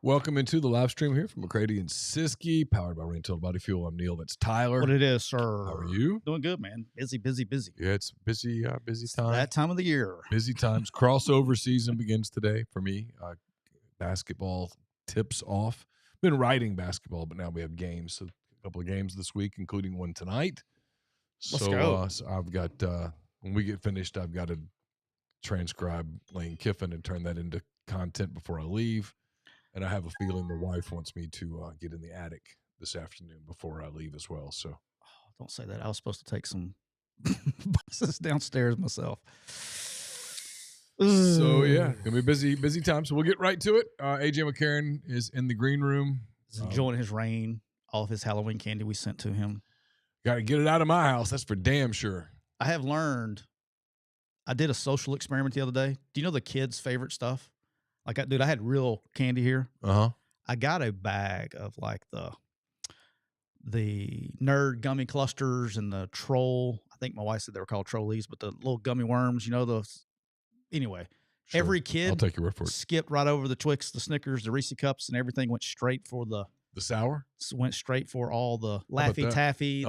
Welcome into the live stream here from McCready and Siskey, powered by Rain Total Body Fuel. I'm Neal. That's Tyler. What it is, sir. How are you? Doing good, man. Busy. Yeah, it's busy time. That time of the year. Busy times. Crossover season begins today for me. Basketball tips off. Been writing basketball, but now we have games. So a couple of games this week, including one tonight. Let's go. So I've got, when we get finished, I've got to transcribe Lane Kiffin and turn that into content before I leave. And I have a feeling the wife wants me to get in the attic this afternoon before I leave as well. So, don't say that. I was supposed to take some buses downstairs myself. So yeah, gonna be busy time. So we'll get right to it. AJ McCarron is in the green room. He's enjoying his rain, all of his Halloween candy we sent to him. Got to get it out of my house. That's for damn sure. I have learned. I did a social experiment the other day. Do you know the kids' favorite stuff? Like, I had real candy here. I got a bag of like the nerd gummy clusters and the troll. I think my wife said they were called trolleys, but the little gummy worms, you know, those. Anyway, sure. Every kid I'll take your word for it. Skipped right over the Twix, the Snickers, the Reese Cups, and everything went straight for the sour. Went straight for all the Laffy Taffy.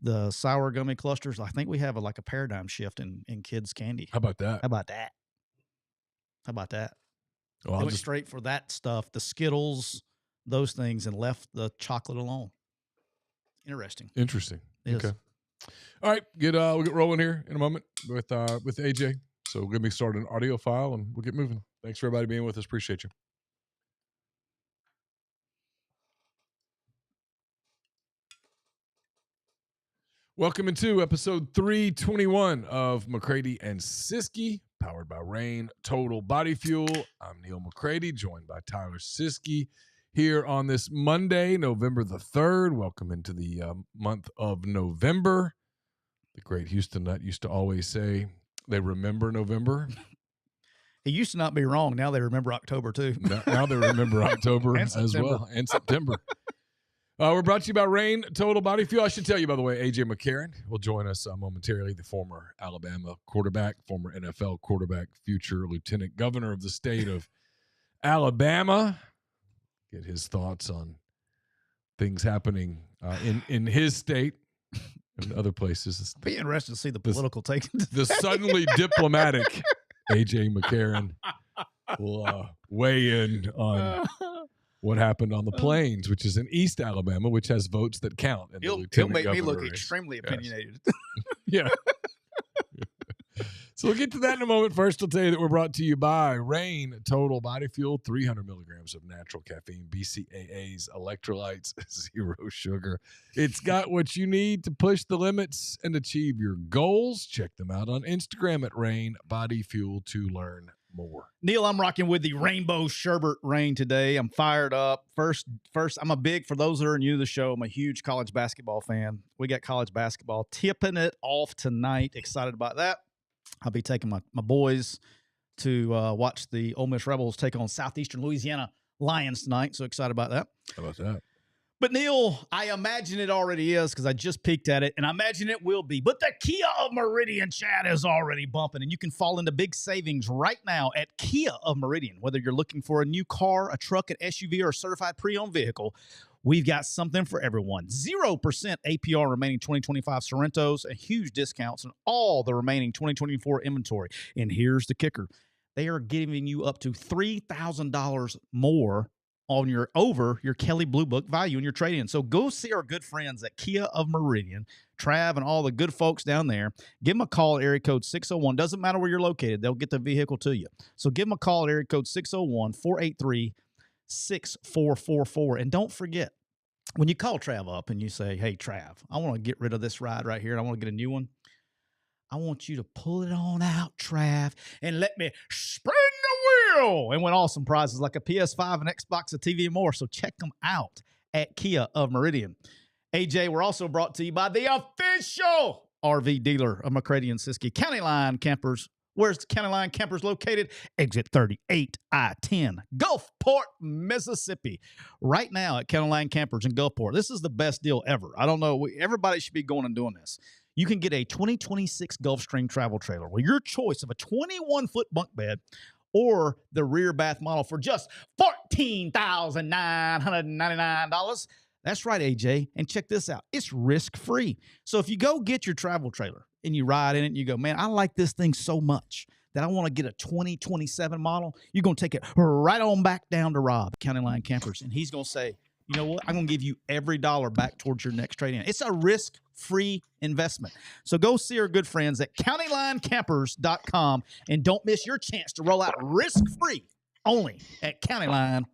The sour gummy clusters. I think we have a paradigm shift in kids' candy. How about that? Well, I went straight for that stuff, the Skittles, those things, and left the chocolate alone. Interesting. Okay. All right, we'll get rolling here in a moment with AJ. So we're gonna be starting an audio file, and we'll get moving. Thanks for everybody being with us. Appreciate you. Welcome into episode 321 of McCready and Siskey, powered by Rain Total Body Fuel. I'm Neal McCready, joined by Tyler Siskey here on this Monday, November the 3rd. Welcome into the month of November. The great Houston Nut used to always say they remember November. He used to not be wrong. Now they remember October, too. Now they remember October as well, and September. We're brought to you by Rain Total Body Fuel. I should tell you, by the way, AJ McCarron will join us momentarily, the former Alabama quarterback, former NFL quarterback, future lieutenant governor of the state of Alabama. Get his thoughts on things happening in his state and other places. Be interested to see the political take. The suddenly diplomatic AJ McCarron will weigh in on what happened on the Plains, which is in East Alabama, which has votes that count. He'll make me look extremely opinionated. Yeah. So we'll get to that in a moment. First, I'll tell you that we're brought to you by Rain Total Body Fuel, 300 milligrams of natural caffeine, BCAAs, electrolytes, zero sugar. It's got what you need to push the limits and achieve your goals. Check them out on Instagram at Rain Body Fuel to learn more. Neal, I'm rocking with the Rainbow Sherbet Rain today. I'm fired up. First, for those that are new to the show, I'm a huge college basketball fan. We got college basketball tipping it off tonight. Excited about that. I'll be taking my boys to watch the Ole Miss Rebels take on Southeastern Louisiana Lions tonight. So excited about that. How about that? But, Neal, I imagine it already is because I just peeked at it, and I imagine it will be. But the Kia of Meridian chat is already bumping, and you can fall into big savings right now at Kia of Meridian. Whether you're looking for a new car, a truck, an SUV, or a certified pre-owned vehicle, we've got something for everyone. 0% APR remaining 2025 Sorrentos and huge discounts on all the remaining 2024 inventory. And here's the kicker. They are giving you up to $3,000 more on your Kelley Blue Book value in your trade-in. So go see our good friends at Kia of Meridian, Trav, and all the good folks down there. Give them a call at area code 601. Doesn't matter where you're located. They'll get the vehicle to you. So give them a call at area code 601-483-6444. And don't forget, when you call Trav up and you say, hey, Trav, I want to get rid of this ride right here and I want to get a new one, I want you to pull it on out, Trav, and let me spin the wheel and win awesome prizes like a PS5, an Xbox, a TV, and more. So check them out at Kia of Meridian. AJ, we're also brought to you by the official RV dealer of McCready and Siskey, County Line Campers. Where's the County Line Campers located? Exit 38, I-10, Gulfport, Mississippi. Right now at County Line Campers in Gulfport. This is the best deal ever. I don't know. Everybody should be going and doing this. You can get a 2026 Gulfstream travel trailer with your choice of a 21-foot bunk bed or the rear bath model for just $14,999. That's right, AJ. And check this out. It's risk-free. So if you go get your travel trailer and you ride in it and you go, man, I like this thing so much that I want to get a 2027 model, you're going to take it right on back down to Rob, County Line Campers, and he's going to say, you know what? I'm going to give you every dollar back towards your next trade-in. It's a risk-free investment. So go see our good friends at countylinecampers.com and don't miss your chance to roll out risk-free only at County Line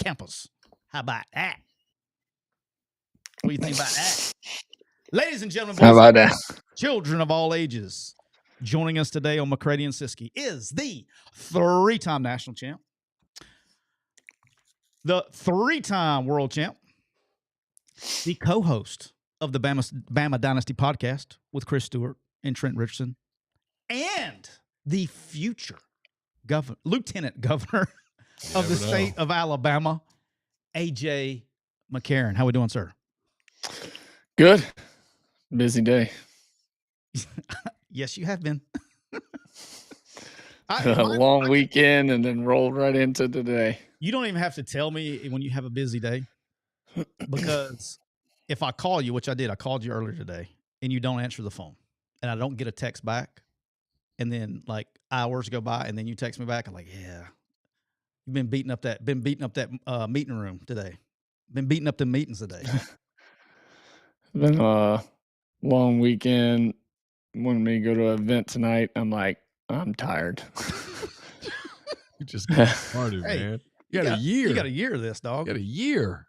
Campus. How about that? What do you think about that? Ladies and gentlemen, how about that? Children of all ages, joining us today on McCready and Siskey is the three-time national champ, the three-time world champ, the co-host of the Bama Dynasty podcast with Chris Stewart and Trent Richardson, and the future lieutenant governor of the state of Alabama, AJ McCarron. How we doing, sir? Good. Busy day. Yes, you have been. A long weekend and then rolled right into today. You don't even have to tell me when you have a busy day, because if I call you, which I did, I called you earlier today, and you don't answer the phone, and I don't get a text back, and then like hours go by, and then you text me back, I'm like, yeah, you've been beating up that meeting room today, been beating up the meetings today. It's been a long weekend. Wanted me to go to an event tonight. I'm like, I'm tired. You just got started, Hey, man. You got a year. You got a year of this, dog. You got a year.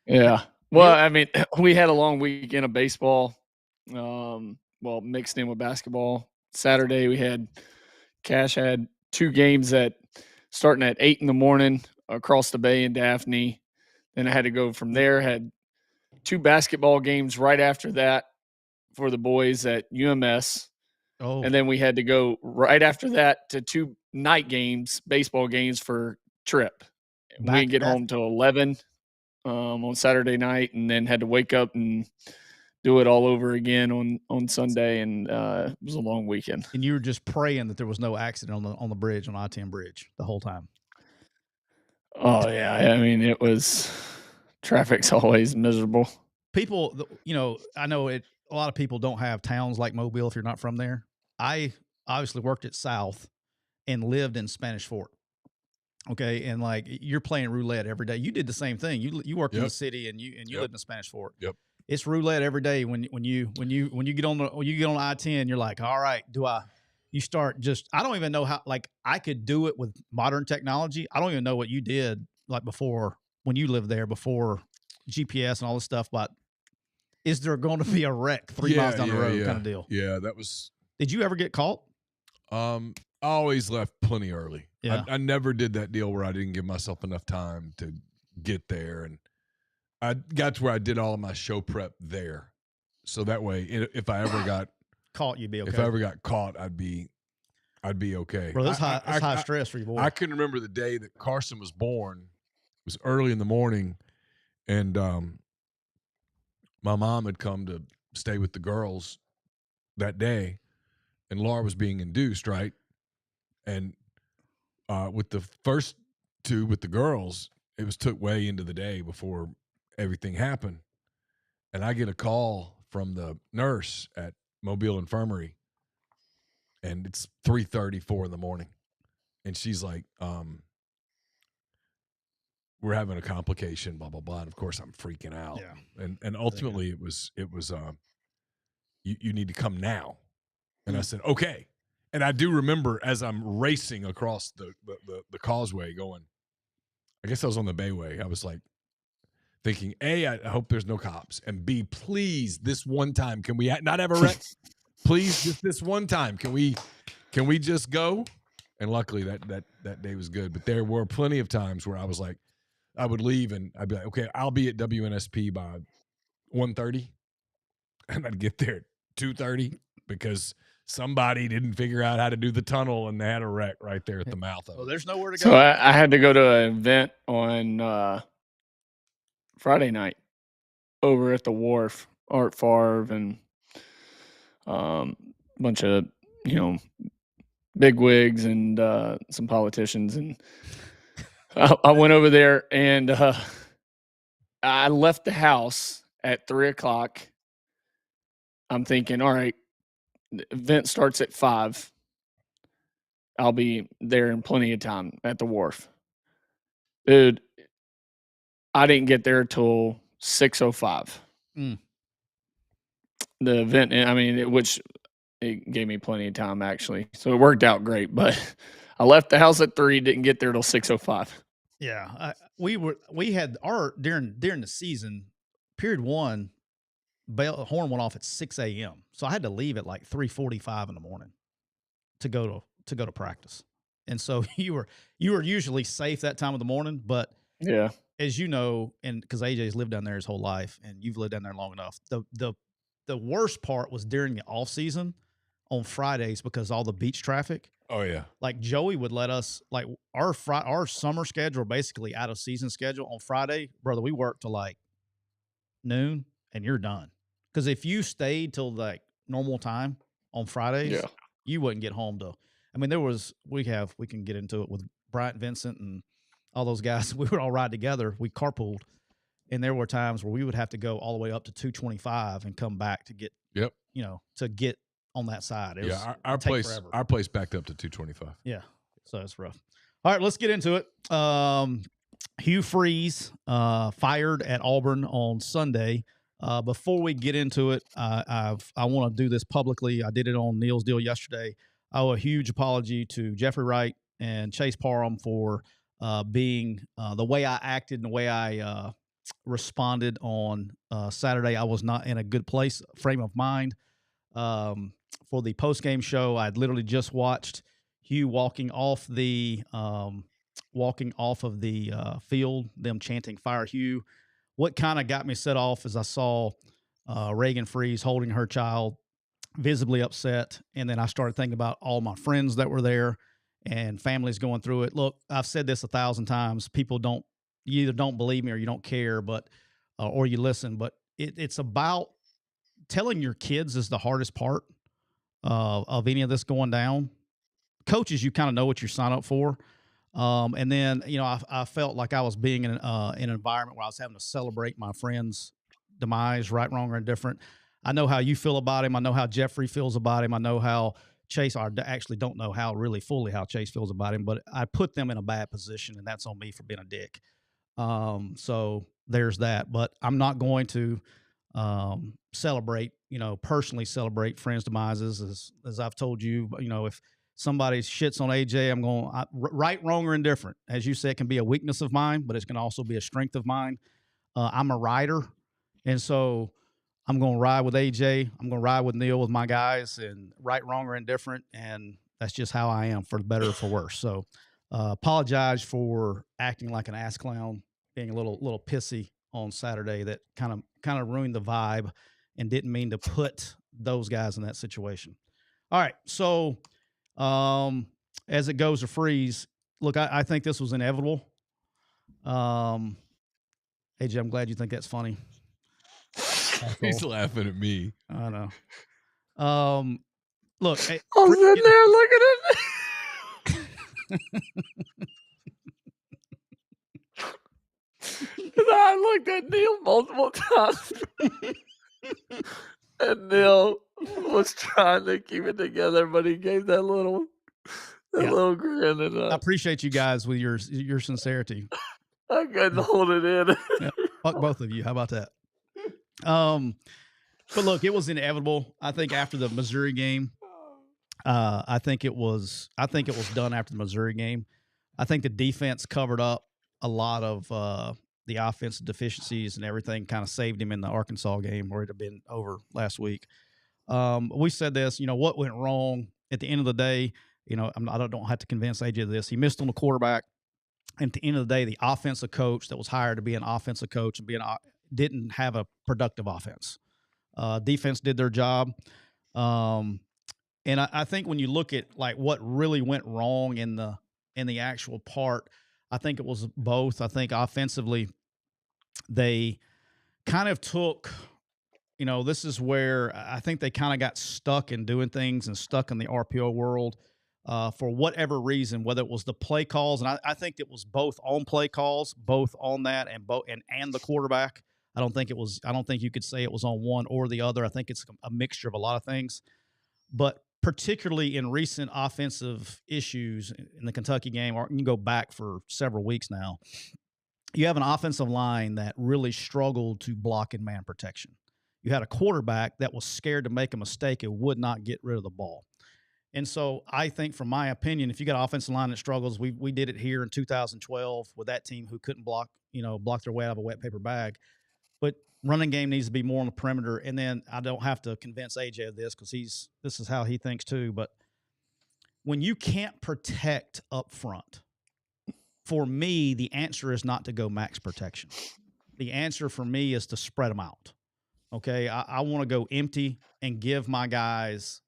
Yeah. Well, I mean, we had a long weekend of baseball, mixed in with basketball. Saturday, we had Cash had two games starting at 8 a.m. across the bay in Daphne. Then I had to go from there, had two basketball games right after that for the boys at UMS. Oh. And then we had to go right after that to two night games, baseball games for Trip. We didn't get home till 11 on Saturday night, and then had to wake up and do it all over again on Sunday. And it was a long weekend. And you were just praying that there was no accident on the bridge, on I-10 bridge, the whole time. Oh yeah, I mean, it was, traffic's always miserable. People, I know a lot of people don't have towns like Mobile if you're not from there. I obviously worked at South and lived in Spanish Fort. Okay, and like you're playing roulette every day. You did the same thing. You worked in the city and you lived in Spanish Fort. Yep. It's roulette every day when you get on I-10. You're like, all right, you start just, I don't even know how, like I could do it with modern technology. I don't even know what you did like before when you lived there, before GPS and all this stuff. But is there going to be a wreck 3 miles down the road kind of deal? Yeah, that was. Did you ever get caught? I always left plenty early. Yeah. I never did that deal where I didn't give myself enough time to get there, and I got to where I did all of my show prep there, so that way, if I ever got caught, you'd be okay. If I ever got caught, I'd be okay. Bro, that's high stress for you, boy. I can remember the day that Carson was born. It was early in the morning, and my mom had come to stay with the girls that day, and Laura was being induced, right? And with the first two with the girls, it took way into the day before everything happened. And I get a call from the nurse at Mobile Infirmary, and it's 3:30, 4 in the morning. And she's like, we're having a complication, blah, blah, blah. And of course I'm freaking out. Yeah. And ultimately it was you need to come now. And I said, okay. And I do remember as I'm racing across the causeway going, I guess I was on the Bayway. I was like thinking, A, I hope there's no cops. And B, please, this one time, can we not have a wreck? Please, just this one time. Can we just go? And luckily that day was good. But there were plenty of times where I was like, I would leave and I'd be like, okay, I'll be at WNSP by 1:30. And I'd get there at 2:30 because somebody didn't figure out how to do the tunnel and they had a wreck right there at the mouth of it. Well, there's nowhere to go. So I had to go to an event on Friday night over at the wharf, Art Favre and a bunch of, big wigs and some politicians, and I went over there and I left the house at 3:00. I'm thinking, all right, the event starts at 5. I'll be there in plenty of time at the wharf. Dude, I didn't get there till 6:05. The event, I mean, which it gave me plenty of time actually, so it worked out great. But I left the house at 3, didn't get there till 6:05. Yeah, we had our during the season, period 1, horn went off at 6 a.m. So I had to leave at like 3:45 in the morning to go to practice. And so you were usually safe that time of the morning, but yeah, as you know, and because AJ's lived down there his whole life, and you've lived down there long enough, the worst part was during the off season on Fridays because all the beach traffic. Oh yeah, like Joey would let us, like our summer schedule, basically out of season schedule on Friday, brother. We work till like noon, and you're done. Because if you stayed till like normal time on Fridays, you wouldn't get home to. I mean, we can get into it with Bryant Vincent and all those guys. We would all ride together. We carpooled, and there were times where we would have to go all the way up to 225 and come back to get to get on that side. Our place backed up to 225. Yeah, so it's rough. All right, let's get into it. Hugh Freeze fired at Auburn on Sunday. Before we get into it, I want to do this publicly. I did it on Neal's Deal yesterday. I owe a huge apology to Jeffrey Wright and Chase Parham for being the way I acted and the way I responded on Saturday. I was not in a good frame of mind. For the post-game show, I'd literally just watched Hugh walking off of the field, them chanting "Fire Hugh." What kind of got me set off is I saw Reagan Freeze holding her child, visibly upset, and then I started thinking about all my friends that were there and families going through it. Look, I've said this 1,000 times. You either don't believe me or you don't care, but or you listen. But it's about telling your kids is the hardest part of any of this going down. Coaches, you kind of know what you sign up for. And then, I felt like I was being in an environment where I was having to celebrate my friend's demise, right, wrong, or indifferent. I know how you feel about him. I know how Jeffrey feels about him. I know how Chase, I actually don't know how really fully how Chase feels about him, but I put them in a bad position, and that's on me for being a dick. So there's that. But I'm not going to celebrate, personally celebrate friends' demises. As I've told you, if somebody shits on AJ, I'm going right, wrong, or indifferent. As you said, it can be a weakness of mine, but it's going to also be a strength of mine. I'm a rider, and so I'm going to ride with AJ. I'm going to ride with Neal, with my guys, and right, wrong, or indifferent. And that's just how I am, for better or for worse. So apologize for acting like an ass clown, being a little pissy on Saturday. That kind of ruined the vibe and didn't mean to put those guys in that situation. All right. So as it goes to Freeze, look, I think this was inevitable. AJ, I'm glad you think that's funny. He's laughing at me. I know. Look, I was sitting there looking at I looked at Neal multiple times. And Neal was trying to keep it together, but he gave that little grin. And I appreciate you guys with your sincerity. I couldn't hold it in. Yeah, fuck both of you. How about that? But look, it was inevitable. I think after the Missouri game, I think it was done after the Missouri game. I think the defense covered up a lot of the offensive deficiencies, and everything kind of saved him in the Arkansas game, where it had been over last week. We said this, what went wrong at the end of the day. I don't have to convince AJ of this. He missed on the quarterback. And at the end of the day, the offensive coach that was hired to be an offensive coach and didn't have a productive offense. Defense did their job. And I think when you look at like what really went wrong in the actual part, I think it was both. I think offensively, they kind of took, this is where I think they kind of got stuck in doing things and stuck in the RPO world. for whatever reason, whether it was the play calls, and I think it was both on play calls, both on that and the quarterback. I don't think you could say it was on one or the other. I think it's a mixture of a lot of things. But particularly in recent offensive issues in the Kentucky game, or you can go back for several weeks now, you have an offensive line that really struggled to block in man protection. You had a quarterback that was scared to make a mistake and would not get rid of the ball. And so I think, from my opinion, if you got an offensive line that struggles, we did it here in 2012 with that team who couldn't block their way out of a wet paper bag. But running game needs to be more on the perimeter. And then I don't have to convince AJ of this because this is how he thinks too. But when you can't protect up front, for me, the answer is not to go max protection. The answer for me is to spread them out. Okay, I want to go empty and give my guys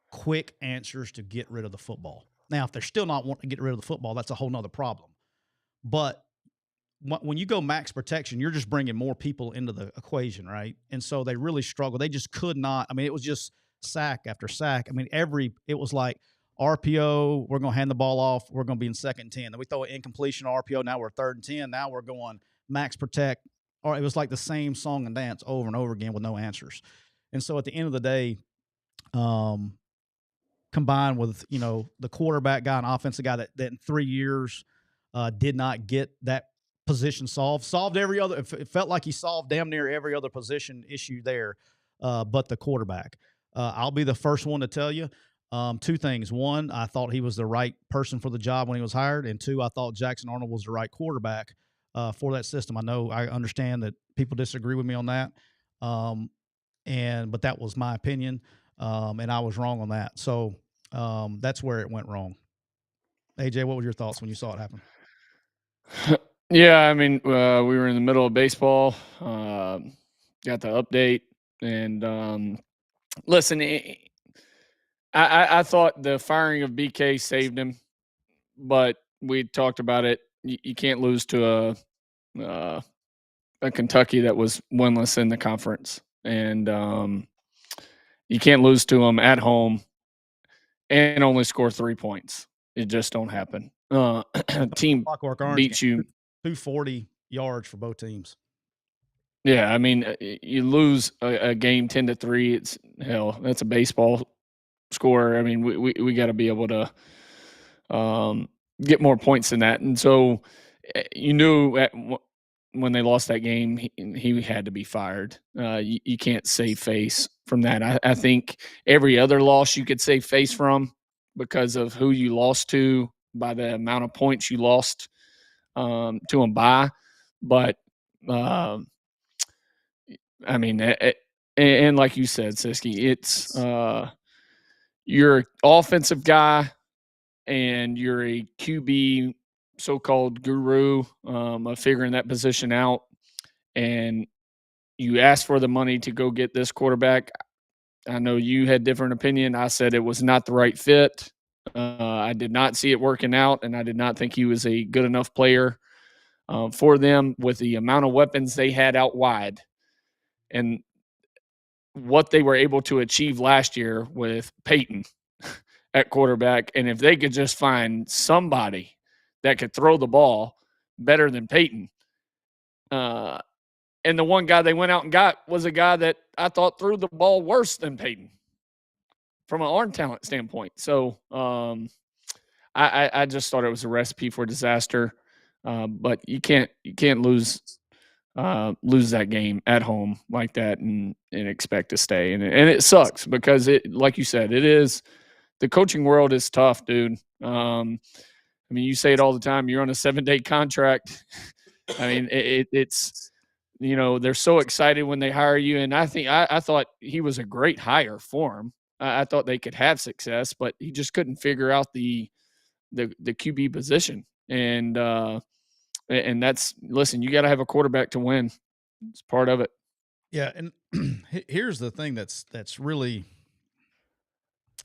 quick answers to get rid of the football. Now, if they're still not wanting to get rid of the football, that's a whole nother problem. But when you go max protection, you're just bringing more people into the equation, right? And so they really struggle. They just could not. I mean, it was just sack after sack. I mean, it was like RPO, we're going to hand the ball off, we're going to be in 2nd and 10. Then we throw an incompletion RPO, now we're 3rd and 10. Now we're going max protect. Or it was like the same song and dance over and over again with no answers. And so at the end of the day, combined with, the quarterback guy and offensive guy that in 3 years did not get that position solved every other. It felt like he solved damn near every other position issue there, but the quarterback. I'll be the first one to tell you two things. One, I thought he was the right person for the job when he was hired, and two, I thought Jackson Arnold was the right quarterback for that system. I understand that people disagree with me on that, but that was my opinion, and I was wrong on that. So that's where it went wrong. AJ, what were your thoughts when you saw it happen? Yeah, I mean, we were in the middle of baseball, got the update, and listen, I thought the firing of BK saved him, but we talked about it. You can't lose to a Kentucky that was winless in the conference, and you can't lose to them at home and only score 3 points. It just don't happen. Team beats you 240 yards for both teams. Yeah, I mean, you lose a game 10-3. It's hell. That's a baseball score. I mean, we got to be able to get more points than that. And so, you knew when they lost that game, he had to be fired. You can't save face from that. I think every other loss you could save face from because of who you lost to, by the amount of points you lost to them by. But I mean, and like you said, Siskey, it's you're an offensive guy and you're a QB so-called guru of figuring that position out, and you asked for the money to go get this quarterback. I know you had different opinion. I said it was not the right fit. I did not see it working out, and I did not think he was a good enough player for them with the amount of weapons they had out wide and what they were able to achieve last year with Peyton at quarterback. And if they could just find somebody that could throw the ball better than Peyton, and the one guy they went out and got was a guy that I thought threw the ball worse than Peyton from an arm talent standpoint. So I just thought it was a recipe for disaster. But you can't lose that game at home like that and expect to stay. And it sucks because it, like you said, it is, the coaching world is tough, dude. I mean, you say it all the time. You're on a 7-day contract. I mean, it's, they're so excited when they hire you. And I thought he was a great hire for him. I thought they could have success, but he just couldn't figure out the QB position. And that's, listen, you got to have a quarterback to win. It's part of it. Yeah. And here's the thing that's really,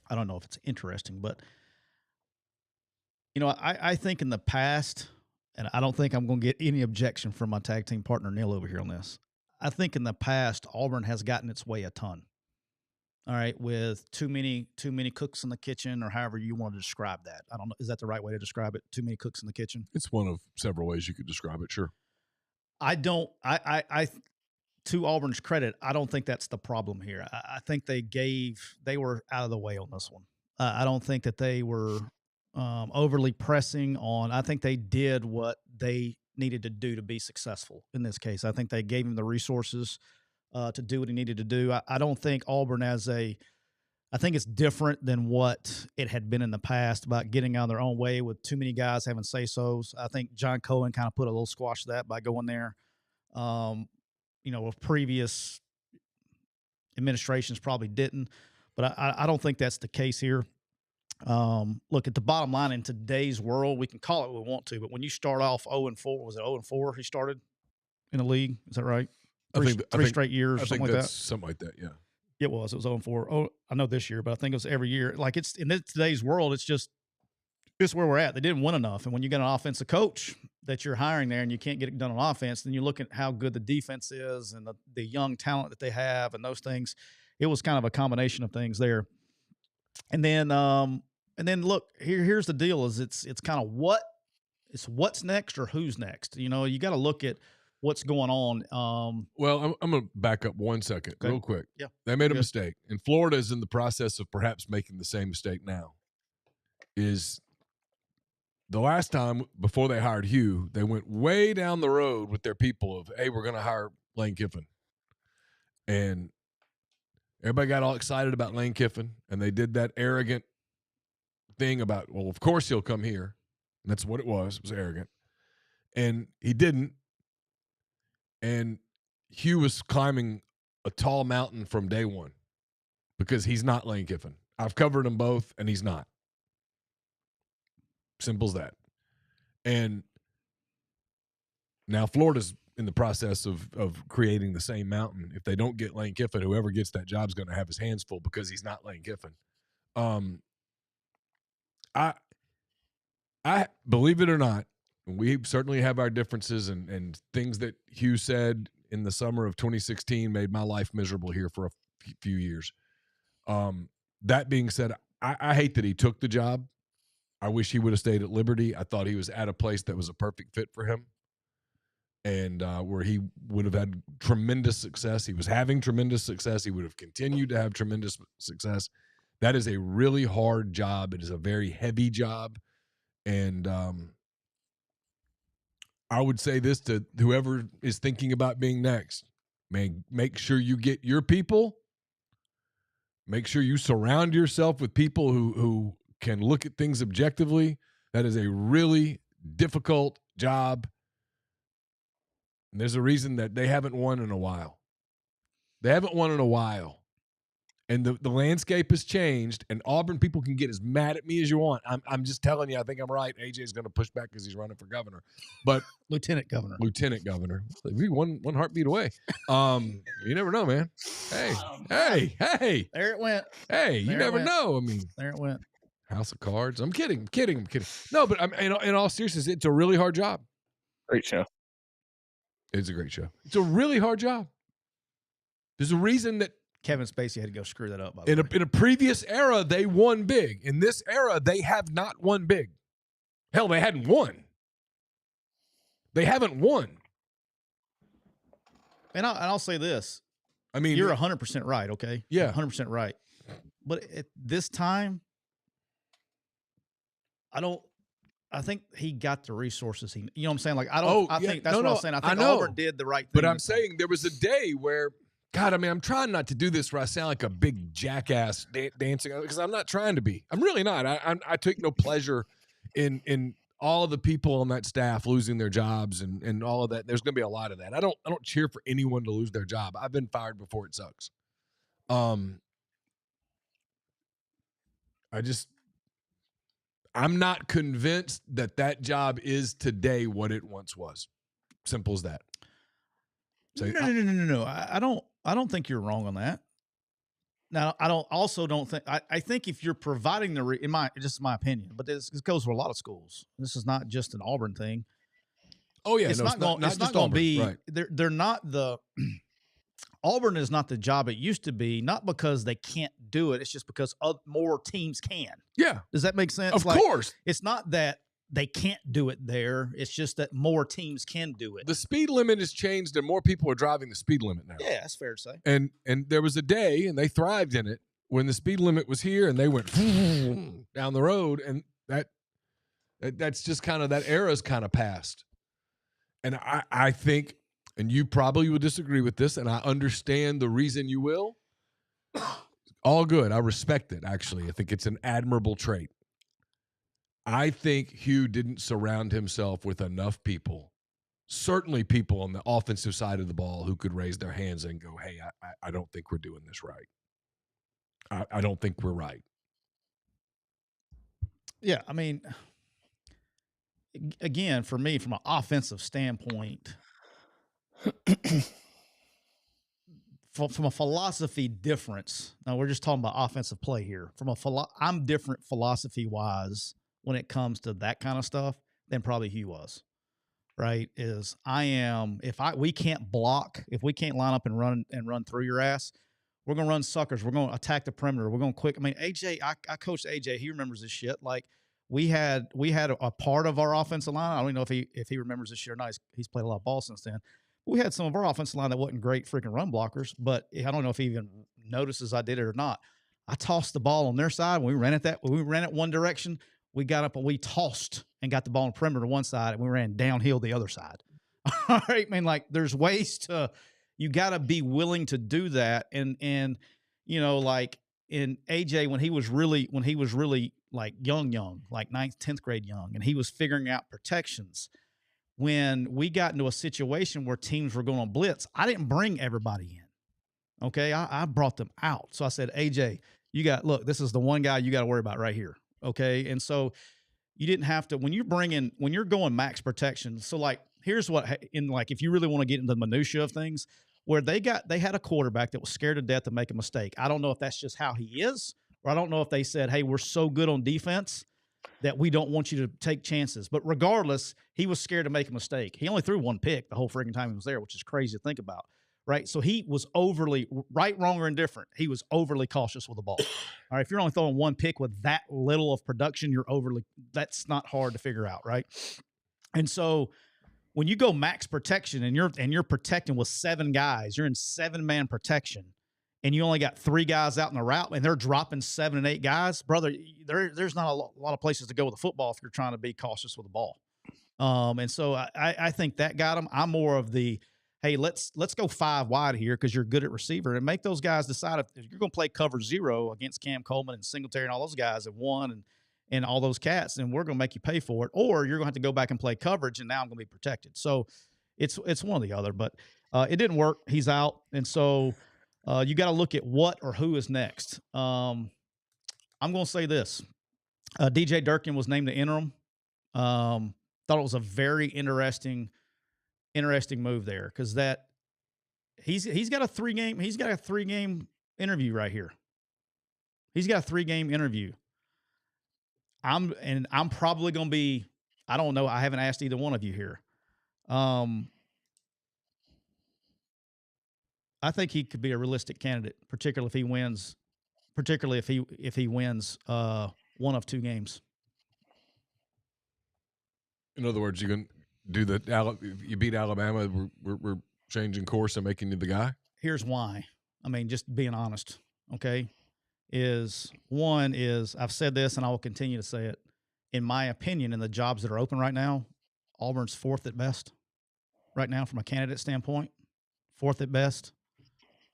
I don't know if it's interesting, but I think in the past, and I don't think I'm going to get any objection from my tag team partner Neal over here on this. I think in the past, Auburn has gotten its way a ton. All right, with too many cooks in the kitchen, or however you want to describe that. I don't know. Is that the right way to describe it? Too many cooks in the kitchen? It's one of several ways you could describe it. Sure. I don't. To Auburn's credit, I don't think that's the problem here. I think they were out of the way on this one. I don't think that they were overly pressing on. I think they did what they needed to do to be successful in this case. I think they gave him the resources to do what he needed to do. I don't think Auburn I think it's different than what it had been in the past about getting out of their own way with too many guys having say-sos. I think John Cohen kind of put a little squash to that by going there. With previous administrations probably didn't, but I don't think that's the case here. Look, at the bottom line, in today's world, we can call it what we want to, but when you start off 0-4, was it 0-4 he started in the league? Is that right? Three straight years, something like that? Something like that, yeah. It was 0-4. Oh, I know this year, but I think it was every year. Like, it's in today's world, it's where we're at. They didn't win enough. And when you got an offensive coach that you're hiring there and you can't get it done on offense, then you look at how good the defense is and the young talent that they have and those things. It was kind of a combination of things there. And then look, here's the deal is it's kind of what's next or who's next. You got to look at what's going on. Well, I'm going to back up 1 second real quick. Yeah. They made a mistake. And Florida is in the process of perhaps making the same mistake now. Is the last time before they hired Hugh, they went way down the road with their people of, hey, we're going to hire Lane Kiffin. And everybody got all excited about Lane Kiffin, and they did that arrogant thing about, well, of course he'll come here. And that's what it was. It was arrogant. And he didn't. And Hugh was climbing a tall mountain from day one because he's not Lane Kiffin. I've covered them both, and he's not. Simple as that. And now Florida's in the process of creating the same mountain. If they don't get Lane Kiffin, whoever gets that job is going to have his hands full because he's not Lane Kiffin. I believe it or not, we certainly have our differences and things that Hugh said in the summer of 2016 made my life miserable here for a few years. That being said, I hate that he took the job. I wish he would have stayed at Liberty. I thought he was at a place that was a perfect fit for him and where he would have had tremendous success. He was having tremendous success. He would have continued to have tremendous success. That is a really hard job. It is a very heavy job. And I would say this to whoever is thinking about being next. Man, make sure you get your people. Make sure you surround yourself with people who can look at things objectively. That is a really difficult job. And there's a reason that they haven't won in a while. They haven't won in a while. And the landscape has changed, and Auburn people can get as mad at me as you want. I'm just telling you, I think I'm right. AJ's going to push back because he's running for governor. But Lieutenant governor. We one heartbeat away. You never know, man. Hey. There it went. Hey, you never know. I mean, there it went. House of Cards. I'm kidding. No, but in all seriousness, it's a really hard job. Great show. It's a great show. It's a really hard job. There's a reason that Kevin Spacey had to go screw that up. By in a previous era, they won big. In this era, they have not won big. Hell, they hadn't won. They haven't won. And I'll say this. I mean, you're 100% right. Okay. Yeah, 100% right. But at this time, I think he got the resources. You know what I'm saying? Like, I think that's what I'm saying. I think Auburn did the right thing. But I'm saying there was a day where, God, I mean, I'm trying not to do this where I sound like a big jackass dancing, because I'm not trying to be. I'm really not. I take no pleasure in all of the people on that staff losing their jobs and all of that. There's going to be a lot of that. I don't cheer for anyone to lose their job. I've been fired before. It sucks. I'm not convinced that job is today what it once was. Simple as that. So, no. I don't think you're wrong on that. Now, I think if you're providing just my opinion, but this goes for a lot of schools. This is not just an Auburn thing. Oh yeah, it's not going to be. Right. They're not the. Auburn is not the job it used to be, not because they can't do it. It's just because more teams can. Yeah. Does that make sense? Of course. It's not that they can't do it there. It's just that more teams can do it. The speed limit has changed and more people are driving the speed limit now. Yeah, that's fair to say. And there was a day, and they thrived in it, when the speed limit was here and they went down the road, and that's just kind of, that era's kind of passed. And I think, and you probably would disagree with this, and I understand the reason you will. All good. I respect it, actually. I think it's an admirable trait. I think Hugh didn't surround himself with enough people, certainly people on the offensive side of the ball, who could raise their hands and go, hey, I don't think we're doing this right. I don't think we're right. Yeah, I mean, again, for me, from an offensive standpoint, from a philosophy difference, now we're just talking about offensive play here. I'm different philosophy-wise when it comes to that kind of stuff than probably Hugh was, right? We can't block, if we can't line up and run through your ass, we're going to run suckers. We're going to attack the perimeter. We're going to quick. I mean, AJ, I coached AJ. He remembers this shit. Like, we had a part of our offensive line. I don't even know if he remembers this shit or not. He's played a lot of ball since then. We had some of our offensive line that wasn't great freaking run blockers, but I don't know if he even notices I did it or not. I tossed the ball on their side. When we ran it one direction, we got up and we tossed and got the ball on the perimeter to one side, and we ran downhill the other side. All right, man, like, there's ways to – you got to be willing to do that. And you know, like, in AJ, when he was really like young, like 9th, 10th grade young, and he was figuring out protections, when we got into a situation where teams were going on blitz, I didn't bring everybody in. Okay, I brought them out. So I said, AJ, look, this is the one guy you got to worry about right here. Okay, and so you didn't have to, when you're going max protection. So, like, here's if you really want to get into the minutia of things, where they had a quarterback that was scared to death to make a mistake. I don't know if that's just how he is, or I don't know if they said, hey, we're so good on defense that we don't want you to take chances. But regardless, he was scared to make a mistake. He only threw one pick the whole freaking time he was there, which is crazy to think about, right? So he was overly, right, wrong, or indifferent, he was overly cautious with the ball. All right, if you're only throwing one pick with that little of production, that's not hard to figure out, right? And so when you go max protection and you're protecting with 7 guys, you're in 7-man protection, and you only got 3 guys out in the route, and they're dropping 7 and 8 guys, brother, there's not a lot of places to go with the football if you're trying to be cautious with the ball. And so I think that got them. I'm more of the, hey, let's go 5 wide here because you're good at receiver, and make those guys decide if you're going to play cover 0 against Cam Coleman and Singletary and all those guys at 1 and all those cats, and we're going to make you pay for it, or you're going to have to go back and play coverage, and now I'm going to be protected. So it's one or the other, but it didn't work. He's out, and so you got to look at what or who is next. I'm going to say this. DJ Durkin was named the interim. Thought it was a very interesting move there, because that he's got a 3-game interview right here. He's got a 3-game interview. I'm probably going to be, I don't know, I haven't asked either one of you here. I think he could be a realistic candidate, particularly if he wins one of 2 games. In other words, you can do you beat Alabama, we're changing course and making you the guy? Here's why. I mean, just being honest, okay? One is I've said this and I will continue to say it. In my opinion, in the jobs that are open right now, Auburn's 4th at best right now from a candidate standpoint. 4th at best.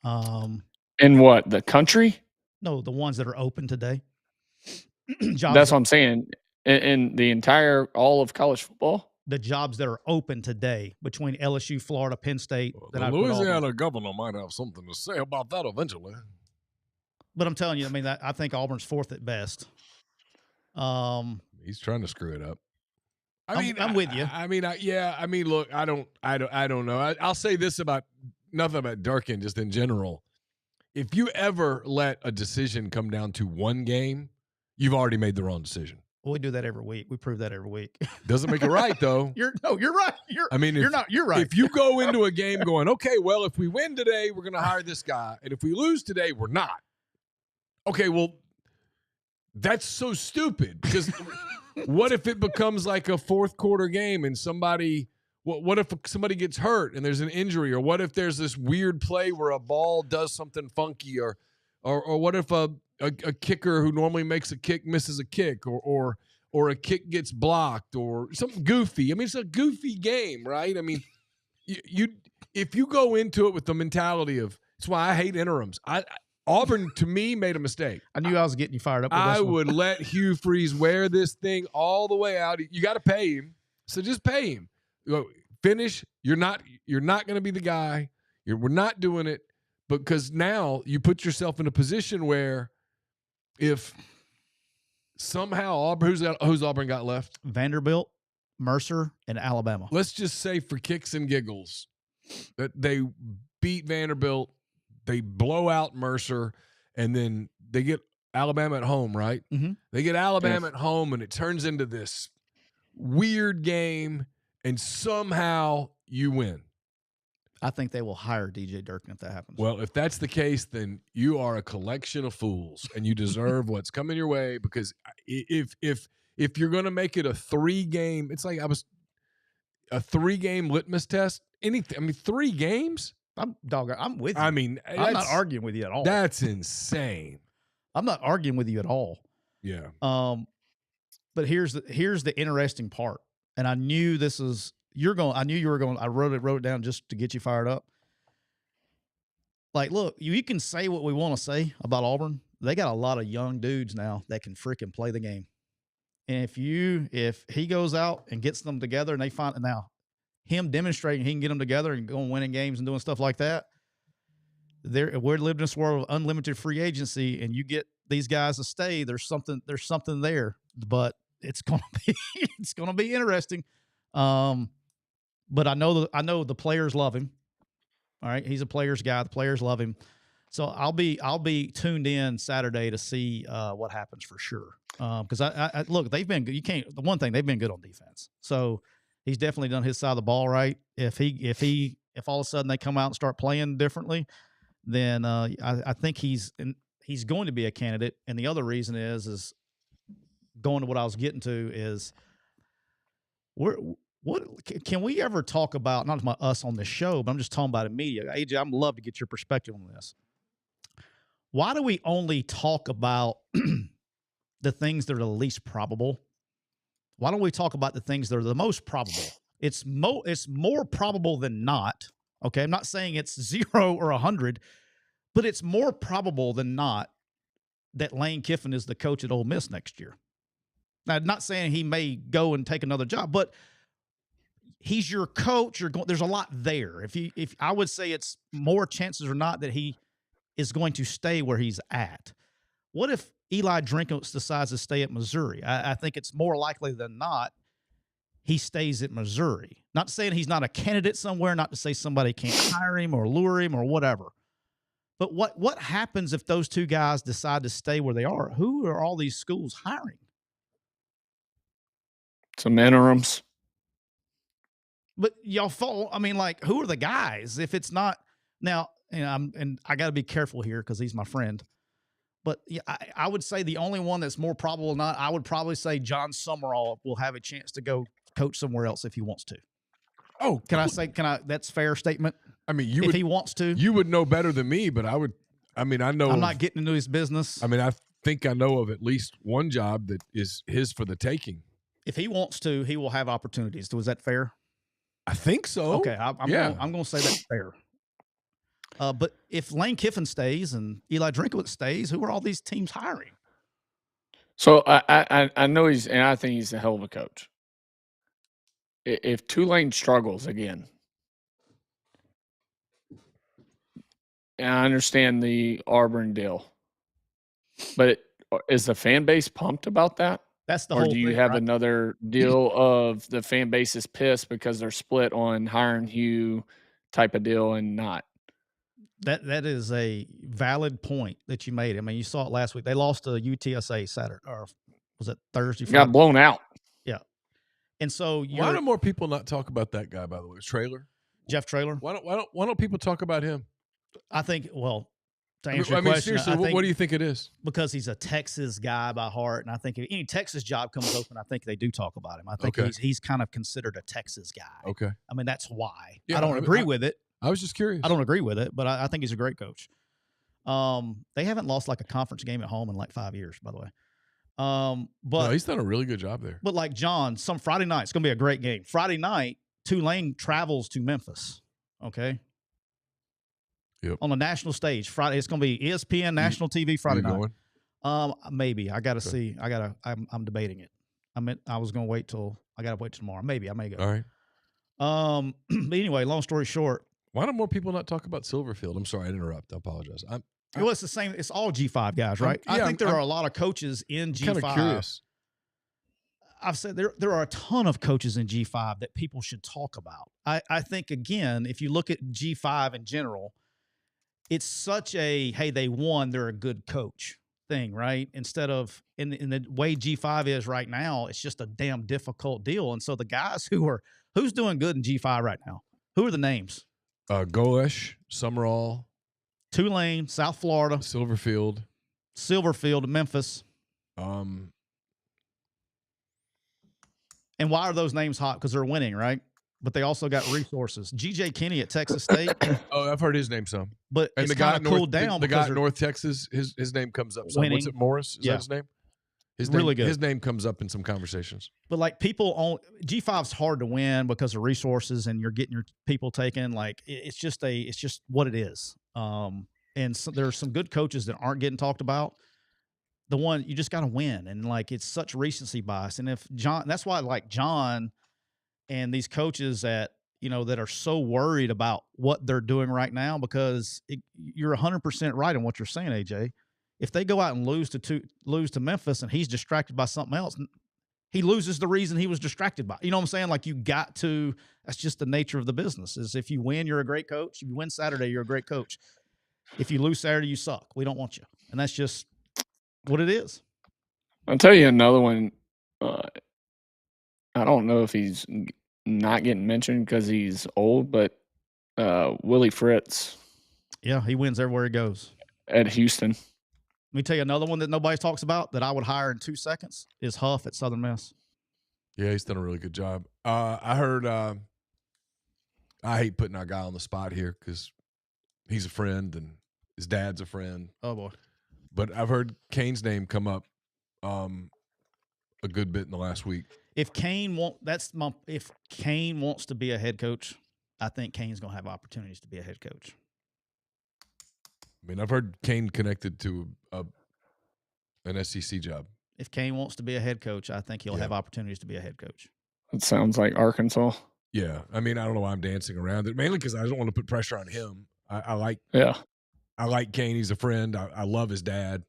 In what, the country? No, the ones that are open today. That's what I'm saying. In the entire all of college football? The jobs that are open today between LSU, Florida, Penn State. The Louisiana governor might have something to say about that eventually. But I'm telling you, I mean, I think Auburn's 4th at best. He's trying to screw it up. I'm with you. Look, I don't know. I'll say this about nothing about Durkin, just in general. If you ever let a decision come down to one game, you've already made the wrong decision. Well, we do that every week. We prove that every week. Doesn't make it right, though. You're right. You're right. If you go into a game going, okay, well, if we win today, we're going to hire this guy, and if we lose today, we're not. Okay, well, that's so stupid because what if it becomes like a fourth quarter game and what if somebody gets hurt and there's an injury, or what if there's this weird play where a ball does something funky, or what if a kicker who normally makes a kick misses a kick, or a kick gets blocked, or something goofy. I mean, it's a goofy game, right? I mean, if you go into it with the mentality of, that's why I hate interims. Auburn, to me, made a mistake. I knew I was getting you fired up with I this one. would let Hugh Freeze wear this thing all the way out. You got to pay him, so just pay him. Finish. You're not going to be the guy. We're not doing it, because now you put yourself in a position where if somehow Auburn, who's Auburn got left? Vanderbilt, Mercer, and Alabama. Let's just say, for kicks and giggles, that they beat Vanderbilt, they blow out Mercer, and then they get Alabama at home, right? Mm-hmm. They get Alabama at home, and it turns into this weird game, and somehow you win. I think they will hire DJ Durkin if that happens. Well, if that's the case, then you are a collection of fools, and you deserve what's coming your way, because if you're going to make it a 3-game, it's like a 3-game litmus test. Anything. I mean, 3 games? I'm with you. I mean, I'm not arguing with you at all. That's insane. I'm not arguing with you at all. Yeah. But here's the interesting part, and I knew this is. I knew you were going. I wrote it down just to get you fired up. Like, look, you can say what we want to say about Auburn. They got a lot of young dudes now that can freaking play the game. And if he goes out and gets them together, and they find now him demonstrating he can get them together and going winning games and doing stuff like that, we're living in this world of unlimited free agency, and you get these guys to stay. There's something there, but it's gonna be interesting. But I know the players love him. All right, he's a players guy. The players love him. So I'll be tuned in Saturday to see what happens for sure. Because I look, they've been good. The one thing, they've been good on defense. So he's definitely done his side of the ball right. If all of a sudden they come out and start playing differently, then I think he's going to be a candidate. And the other reason is going to what I was getting to is what can we ever talk about? Not about us on this show, but I'm just talking about the media. AJ, I'd love to get your perspective on this. Why do we only talk about the things that are the least probable? Why don't we talk about the things that are the most probable? It's more probable than not. Okay, I'm not saying it's 0 or 100, but it's more probable than not that Lane Kiffin is the coach at Ole Miss next year. Now, I'm not saying he may go and take another job, but he's your coach. There's a lot there. If I would say it's more chances or not that he is going to stay where he's at. What if Eli Drinkwitz decides to stay at Missouri? I think it's more likely than not he stays at Missouri. Not saying he's not a candidate somewhere, not to say somebody can't hire him or lure him or whatever. But what happens if those two guys decide to stay where they are? Who are all these schools hiring? Some interims. But y'all follow. I mean, like, who are the guys? If it's not now, and I got to be careful here because he's my friend. But yeah, I would say the only one that's more probable than not, I would probably say John Summerall will have a chance to go coach somewhere else if he wants to. Oh, That's a fair statement. I mean, if he wants to, you would know better than me, but I know. I'm not getting into his business. I mean, I think I know of at least one job that is his for the taking. If he wants to, he will have opportunities. Was that fair? I think so. Okay, I'm going to say that's fair. But if Lane Kiffin stays and Eli Drinkwitz stays, who are all these teams hiring? So I know I think he's a hell of a coach. If Tulane struggles again, and I understand the Auburn deal, but is the fan base pumped about that? That's the whole thing. Or do you have another deal of the fan base is pissed because they're split on hiring Hugh type of deal and not? That is a valid point that you made. I mean, you saw it last week. They lost to UTSA Saturday or was it Thursday? Friday? Got blown out. Yeah. And so why do more people not talk about that guy, by the way? Traylor? Jeff Traylor? Why don't people talk about him? I think, well, to answer your question, seriously, what do you think it is? Because he's a Texas guy by heart, and I think if any Texas job comes open, I think they do talk about him. I think he's kind of considered a Texas guy. Okay. I mean, that's why. Yeah, I don't agree with it. I was just curious. I don't agree with it, but I think he's a great coach. They haven't lost like a conference game at home in like 5 years, by the way. But no, he's done a really good job there. But like John, some Friday night, it's going to be a great game. Friday night, Tulane travels to Memphis. Okay. Yep. On the national stage Friday, it's going to be ESPN national TV Friday night. Going? Maybe I got to see. I'm debating it. I was going to wait till tomorrow. Maybe I may go. All right. But anyway, long story short, why don't more people not talk about Silverfield? I'm sorry, I interrupt. I apologize. Well, it's the same. It's all G5 guys, right? I think there are a lot of coaches in G5. Kind of curious. I've said there are a ton of coaches in G5 that people should talk about. I think, again, if you look at G5 in general, it's such a, hey, they won, they're a good coach thing, right? Instead of, in the way G5 is right now, it's just a damn difficult deal. And so the guys who's doing good in G5 right now? Who are the names? Goesch, Summerall, Tulane, South Florida, Silverfield, Memphis. And why are those names hot? Because they're winning, right? But they also got resources. G.J. Kinney at Texas State. Oh, I've heard his name some. But and it's kind of cooled down. The guy at North Texas, his name comes up. Some. What's it, Morris? Is that his name? Really good. His name comes up in some conversations. But like G5's hard to win because of resources, and you're getting your people taken. Like it's just what it is. And so there's some good coaches that aren't getting talked about. The one you just got to win, and like it's such recency bias. And if John, that's why I like John and these coaches that are so worried about what they're doing right now, because you're 100% right in what you're saying, AJ. If they go out and lose to Memphis and he's distracted by something else, he loses the reason he was distracted by. You know what I'm saying? Like that's just the nature of the business. Is if you win, you're a great coach. If you win Saturday, you're a great coach. If you lose Saturday, you suck. We don't want you. And that's just what it is. I'll tell you another one. I don't know if he's not getting mentioned because he's old, but Willie Fritz. Yeah, he wins everywhere he goes. At Houston. Let me tell you another one that nobody talks about that I would hire in 2 seconds is Huff at Southern Miss. Yeah, he's done a really good job. I heard I hate putting our guy on the spot here because he's a friend and his dad's a friend. Oh, boy. But I've heard Kane's name come up a good bit in the last week. If Kane wants to be a head coach, I think Kane's going to have opportunities to be a head coach. I mean, I've heard Kane connected to an SEC job. If Kane wants to be a head coach, I think he'll have opportunities to be a head coach. It sounds like Arkansas. Yeah. I mean, I don't know why I'm dancing around it, mainly because I don't want to put pressure on him. I like Kane. He's a friend. I love his dad.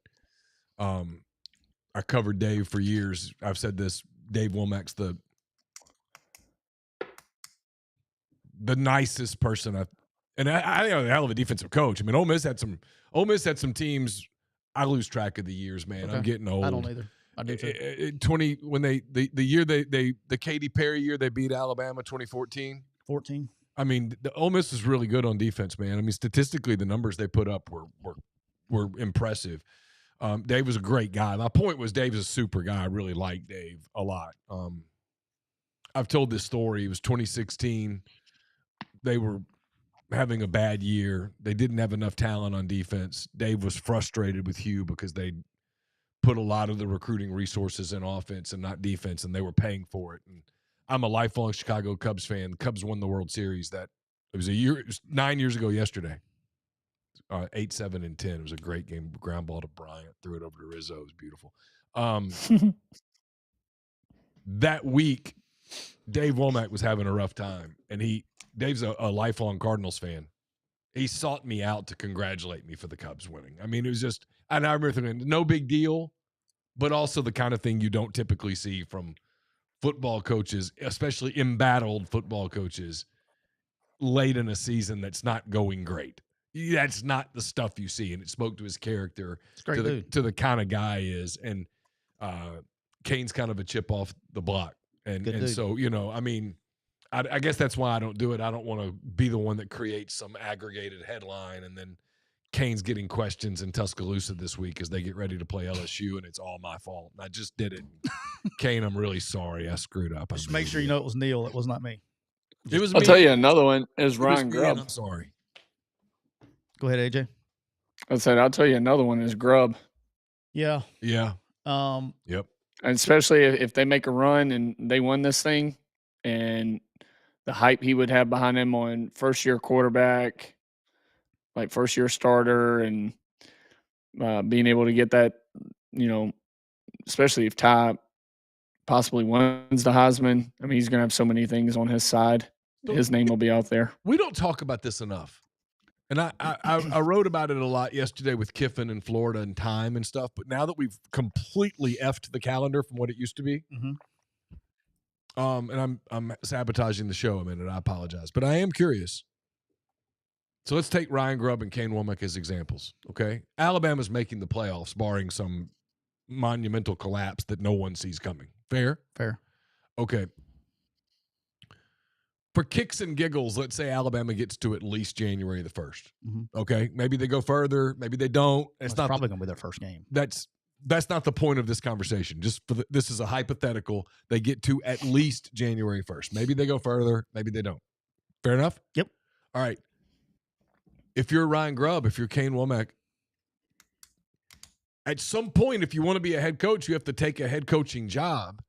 I covered Dave for years. I've said this. Dave Womack's the nicest person I think a hell of a defensive coach. I mean, Ole Miss had some teams. I lose track of the years, man. Okay. I'm getting old. I don't either. I do too. 20 when the year the Katy Perry year they beat Alabama 2014. 14. I mean, the Ole Miss is really good on defense, man. I mean, statistically, the numbers they put up were impressive. Dave was a great guy. My point was Dave was a super guy. I really like Dave a lot. I've told this story. It was 2016. They were having a bad year. They didn't have enough talent on defense. Dave was frustrated with Hugh because they put a lot of the recruiting resources in offense and not defense, and they were paying for it. And I'm a lifelong Chicago Cubs fan. The Cubs won the World Series. It was 9 years ago yesterday. 8-7 and 10. It was a great game. Ground ball to Bryant. Threw it over to Rizzo. It was beautiful. That week, Dave Womack was having a rough time, and Dave's a lifelong Cardinals fan. He sought me out to congratulate me for the Cubs winning. I mean, it was just, and I remember thinking, no big deal, but also the kind of thing you don't typically see from football coaches, especially embattled football coaches, late in a season that's not going great. That's not the stuff you see, and it spoke to his character, to the kind of guy he is. And Kane's kind of a chip off the block. And dude. so, I mean, I guess that's why I don't do it. I don't want to be the one that creates some aggregated headline and then Kane's getting questions in Tuscaloosa this week as they get ready to play LSU, and it's all my fault. I just did it. Kane, I'm really sorry. I screwed up. Just make sure you know it was Neal. It was not me. It was I'll me. tell you another one is Ryan Grubb. I'm sorry. Go ahead, AJ. I'll tell you another one is Grubb. Yeah. Yeah. Yep. And especially if they make a run and they win this thing, and the hype he would have behind him on first-year quarterback, like first-year starter, and being able to get that, especially if Ty possibly wins the Heisman. I mean, he's going to have so many things on his side. His name will be out there. We don't talk about this enough. And I wrote about it a lot yesterday with Kiffin in Florida and time and stuff. But now that we've completely effed the calendar from what it used to be, and I'm sabotaging the show a minute. I apologize, but I am curious. So let's take Ryan Grubb and Kane Womack as examples. Okay, Alabama's making the playoffs, barring some monumental collapse that no one sees coming. Fair. Okay. For kicks and giggles, let's say Alabama gets to at least January the 1st. Okay, maybe they go further, maybe they don't. It's not probably going to be their first game. That's not the point of this conversation. Just this is a hypothetical. They get to at least January 1st. Maybe they go further, maybe they don't. Fair enough? Yep. All right. If you're Ryan Grubb, if you're Kane Womack, at some point, if you want to be a head coach, you have to take a head coaching job,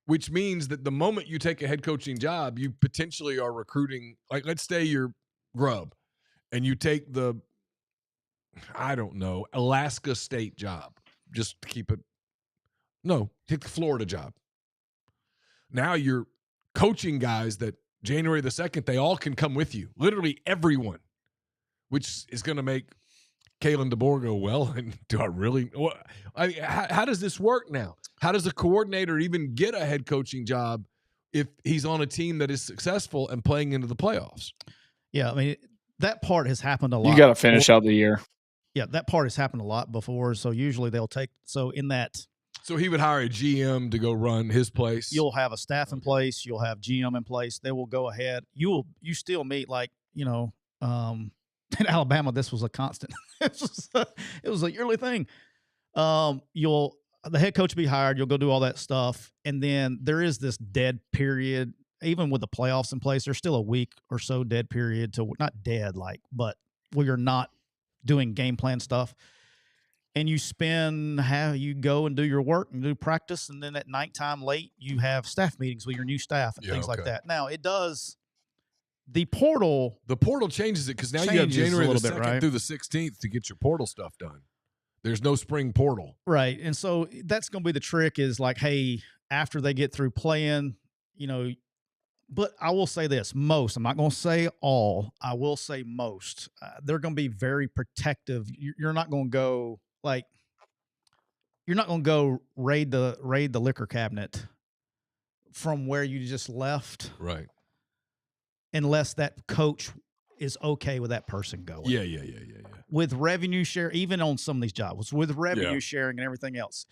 which means that the moment you take a head coaching job, you potentially are recruiting. Like, let's say you're Grubb and you take the, I don't know, Alaska State job. Just to keep it. No, take the Florida job. Now you're coaching guys that January the 2nd, they all can come with you. Literally everyone, which is going to make Kalen DeBoer go, well, and do I really? I mean, how does this work now? How does a coordinator even get a head coaching job if he's on a team that is successful and playing into the playoffs? Yeah, I mean, that part has happened a lot. You got to finish out the year. Yeah, that part has happened a lot before. So usually they'll take – so he would hire a GM to go run his place? You'll have a staff in place. You'll have GM in place. They will go ahead. You still meet like, in Alabama, this was a constant. It was a yearly thing. The head coach will be hired. You'll go do all that stuff. And then there is this dead period. Even with the playoffs in place, there's still a week or so dead period to – not dead, but where you're not doing game plan stuff. And you you go and do your work and do practice. And then at nighttime late, you have staff meetings with your new staff and things like that. Now, it does – the portal changes it because now you have January the 2nd through the 16th to get your portal stuff done. There's no spring portal. Right. And so that's going to be the trick is like, hey, after they get through playing, but I will say this, I'm not going to say all, I will say most, they're going to be very protective. You're not going to go raid the liquor cabinet from where you just left. Right. Unless that coach is okay with that person going. Yeah. With revenue share, even on some of these jobs, with revenue sharing and everything else,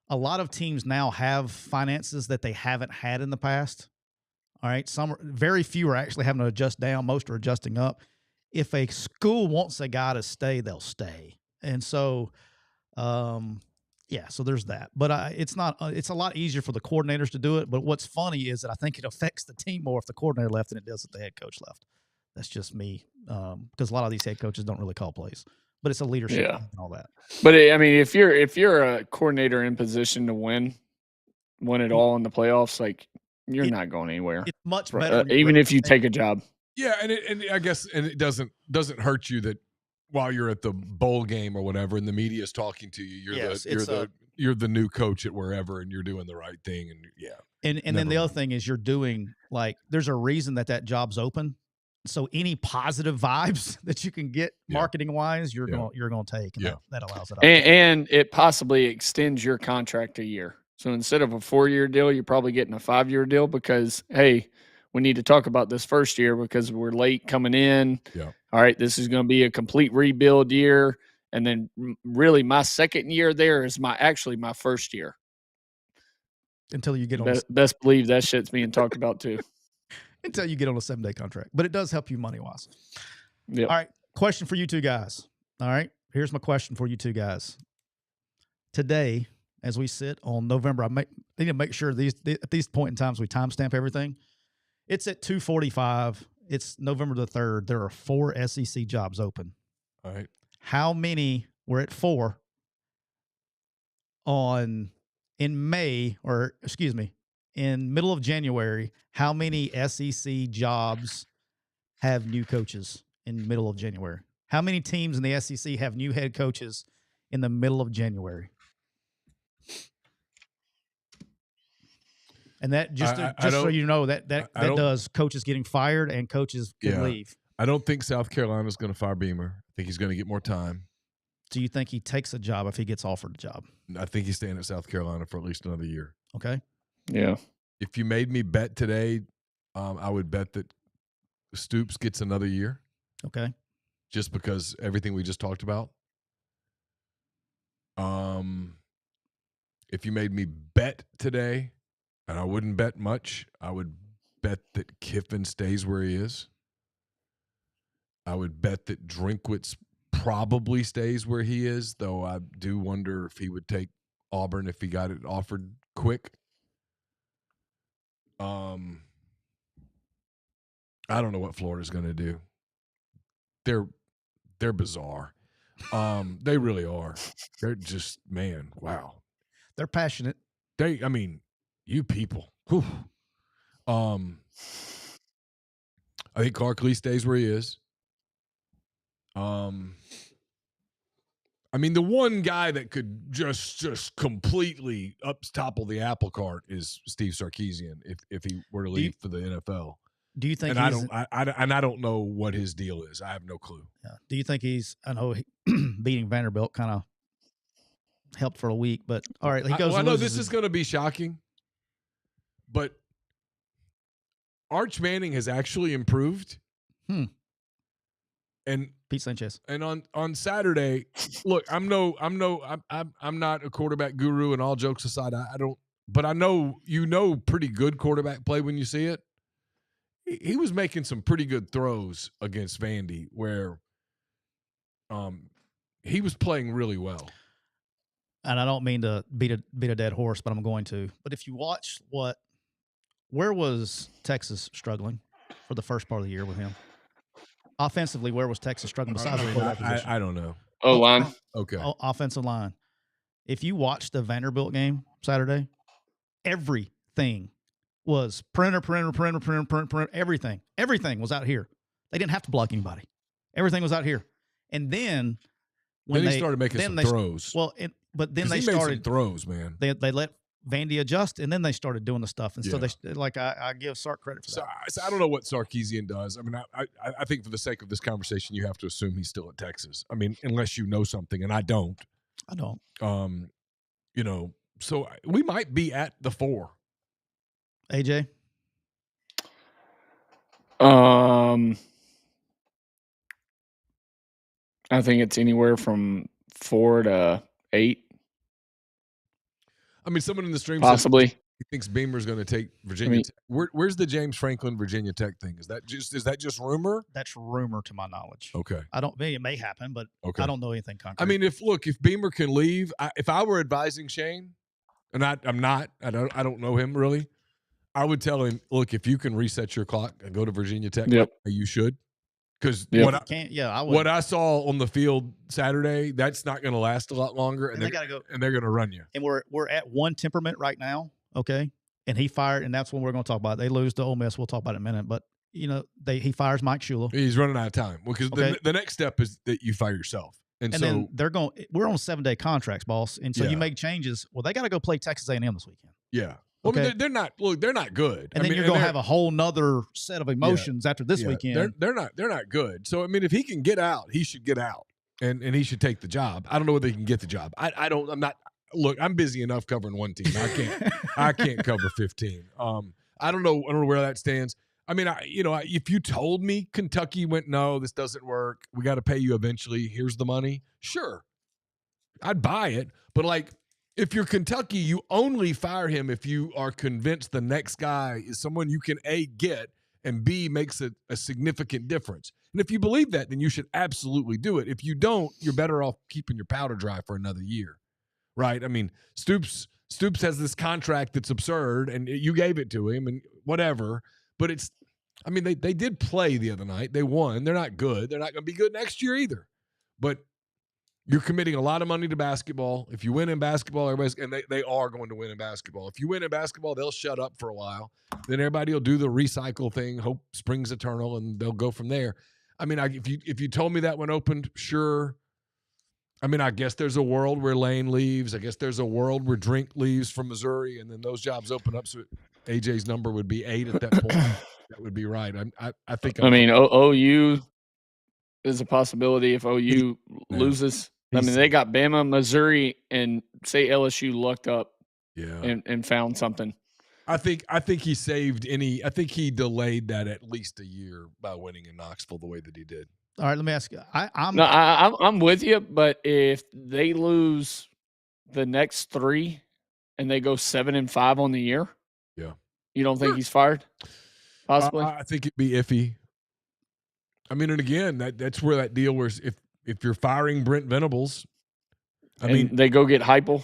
a lot of teams now have finances that they haven't had in the past. All right. Very few are actually having to adjust down. Most are adjusting up. If a school wants a guy to stay, they'll stay. And so, so there's that. But it's a lot easier for the coordinators to do it. But what's funny is that I think it affects the team more if the coordinator left than it does if the head coach left. That's just me, because a lot of these head coaches don't really call plays, but it's a leadership and all that. But I mean, if you're a coordinator in position to win it all in the playoffs, like you're not going anywhere. It's much better, even if you take a job. Yeah, and I guess it doesn't hurt you that while you're at the bowl game or whatever, and the media is talking to you, you're the new coach at wherever, and you're doing the right thing, and And then the other thing is you're doing there's a reason that job's open. So any positive vibes that you can get marketing wise, you're going to take, and that allows it. And it possibly extends your contract a year. So instead of a 4-year deal, you're probably getting a 5-year deal because, hey, we need to talk about this first year because we're late coming in. Yeah. All right, this is going to be a complete rebuild year, and then really my second year there is my first year. until you get on. Best believe that shit's being talked about too. Until you get on a 7-day contract, but it does help you money wise. Yep. All right, question for you two guys. All right, here's my question for you two guys. Today, as we sit on November, I need to make sure at these point in times we timestamp everything. It's at 2:45. It's November the 3rd. There are 4 SEC jobs open. All right. How many? We're at 4 in middle of January. How many SEC jobs have new coaches in the middle of January? How many teams in the SEC have new head coaches in the middle of January? And that just so you know, that does coaches getting fired and coaches can leave. I don't think South Carolina's going to fire Beamer. I think he's going to get more time. Do you think he takes a job if he gets offered a job? I think he's staying at South Carolina for at least another year. Okay. Yeah. If you made me bet today, I would bet that Stoops gets another year. Okay. Just because everything we just talked about. If you made me bet today, and I wouldn't bet much, I would bet that Kiffin stays where he is. I would bet that Drinkwitz probably stays where he is, though I do wonder if he would take Auburn if he got it offered quick. I don't know what Florida's going to do. They're bizarre. They really are. They're just, man, wow. They're passionate. You people. Whew. I think Clark Lee stays where he is. The one guy that could just completely topple the apple cart is Steve Sarkisian if he were to leave for the NFL. Do you think? And I don't know what his deal is. I have no clue. Yeah. Do you think I know beating Vanderbilt kind of helped for a week, but all right, he goes. I know this is going to be shocking, but Arch Manning has actually improved. And Pete Sanchez. And on Saturday, look, I'm not a quarterback guru, and all jokes aside, I don't, but I know pretty good quarterback play when you see it. He was making some pretty good throws against Vandy where he was playing really well. And I don't mean to beat a dead horse, but I'm going to. But if you watch where was Texas struggling for the first part of the year with him? Offensively, where was Texas struggling besides the quarterback position? I don't know. O-line. Okay. Offensive line. If you watch the Vanderbilt game Saturday, everything was perimeter, everything. Everything was out here. They didn't have to block anybody. Everything was out here. And then when they started making some throws. But then they started started some throws, man. They let Vandy adjust, and then they started doing the stuff. And so I give Sark credit for that. So I don't know what Sarkisian does. I think for the sake of this conversation, you have to assume he's still at Texas. Unless you know something, and I don't. I don't. So we might be at the 4. AJ? I think it's anywhere from 4 to 8. Someone in the stream possibly says he thinks Beamer's going to take Virginia Tech. Where's the James Franklin Virginia Tech thing? Is that just rumor? That's rumor to my knowledge. Okay. It may happen, but I don't know anything concrete. If Beamer can leave, if I were advising Shane, and I'm not, I don't know him really, I would tell him, look, if you can reset your clock and go to Virginia Tech, you should. Because what I saw on the field Saturday, that's not going to last a lot longer, and they got to go, and they're going to run you. And we're at one temperament right now, okay? And he fired, and that's what we're going to talk about. They lose to Ole Miss. We'll talk about it in a minute, but he fires Mike Shula. He's running out of time because the next step is that you fire yourself, and so then we're on 7-day contracts, boss, and so you make changes. Well, they got to go play Texas A&M this weekend. Yeah. Well, okay. They're not good. And then you're going to have a whole nother set of emotions after this weekend. They're not good. So, if he can get out, he should get out. And he should take the job. I don't know whether he can get the job. I'm busy enough covering one team. I can't cover 15. I don't know where that stands. If you told me Kentucky went, no, this doesn't work, we got to pay you eventually, here's the money, sure. I'd buy it. But If you're Kentucky, you only fire him if you are convinced the next guy is someone you can A, get, and B, makes a significant difference. And if you believe that, then you should absolutely do it. If you don't, you're better off keeping your powder dry for another year, right? I mean, Stoops has this contract that's absurd, and you gave it to him and whatever. But they did play the other night. They won. They're not good. They're not going to be good next year either. But you're committing a lot of money to basketball. If you win in basketball, they are going to win in basketball. If you win in basketball, they'll shut up for a while. Then everybody will do the recycle thing, hope springs eternal, and they'll go from there. I mean, if you told me that when opened, sure. I mean, I guess there's a world where Lane leaves. I guess there's a world where Drink leaves from Missouri, and then those jobs open up. So AJ's number would be 8 at that point. That would be right. I think. OU is a possibility if OU loses. I mean, they got Bama, Missouri, and say LSU lucked up and found something. I think he saved I think he delayed that at least a year by winning in Knoxville the way that he did. All right, let me ask you. I'm with you, but if they lose the next 3 and they go 7-5 on the year, you don't think he's fired? Possibly. I think it'd be iffy. I mean, and again, that's where that deal was. If you're firing Brent Venables, I mean, they go get Heupel,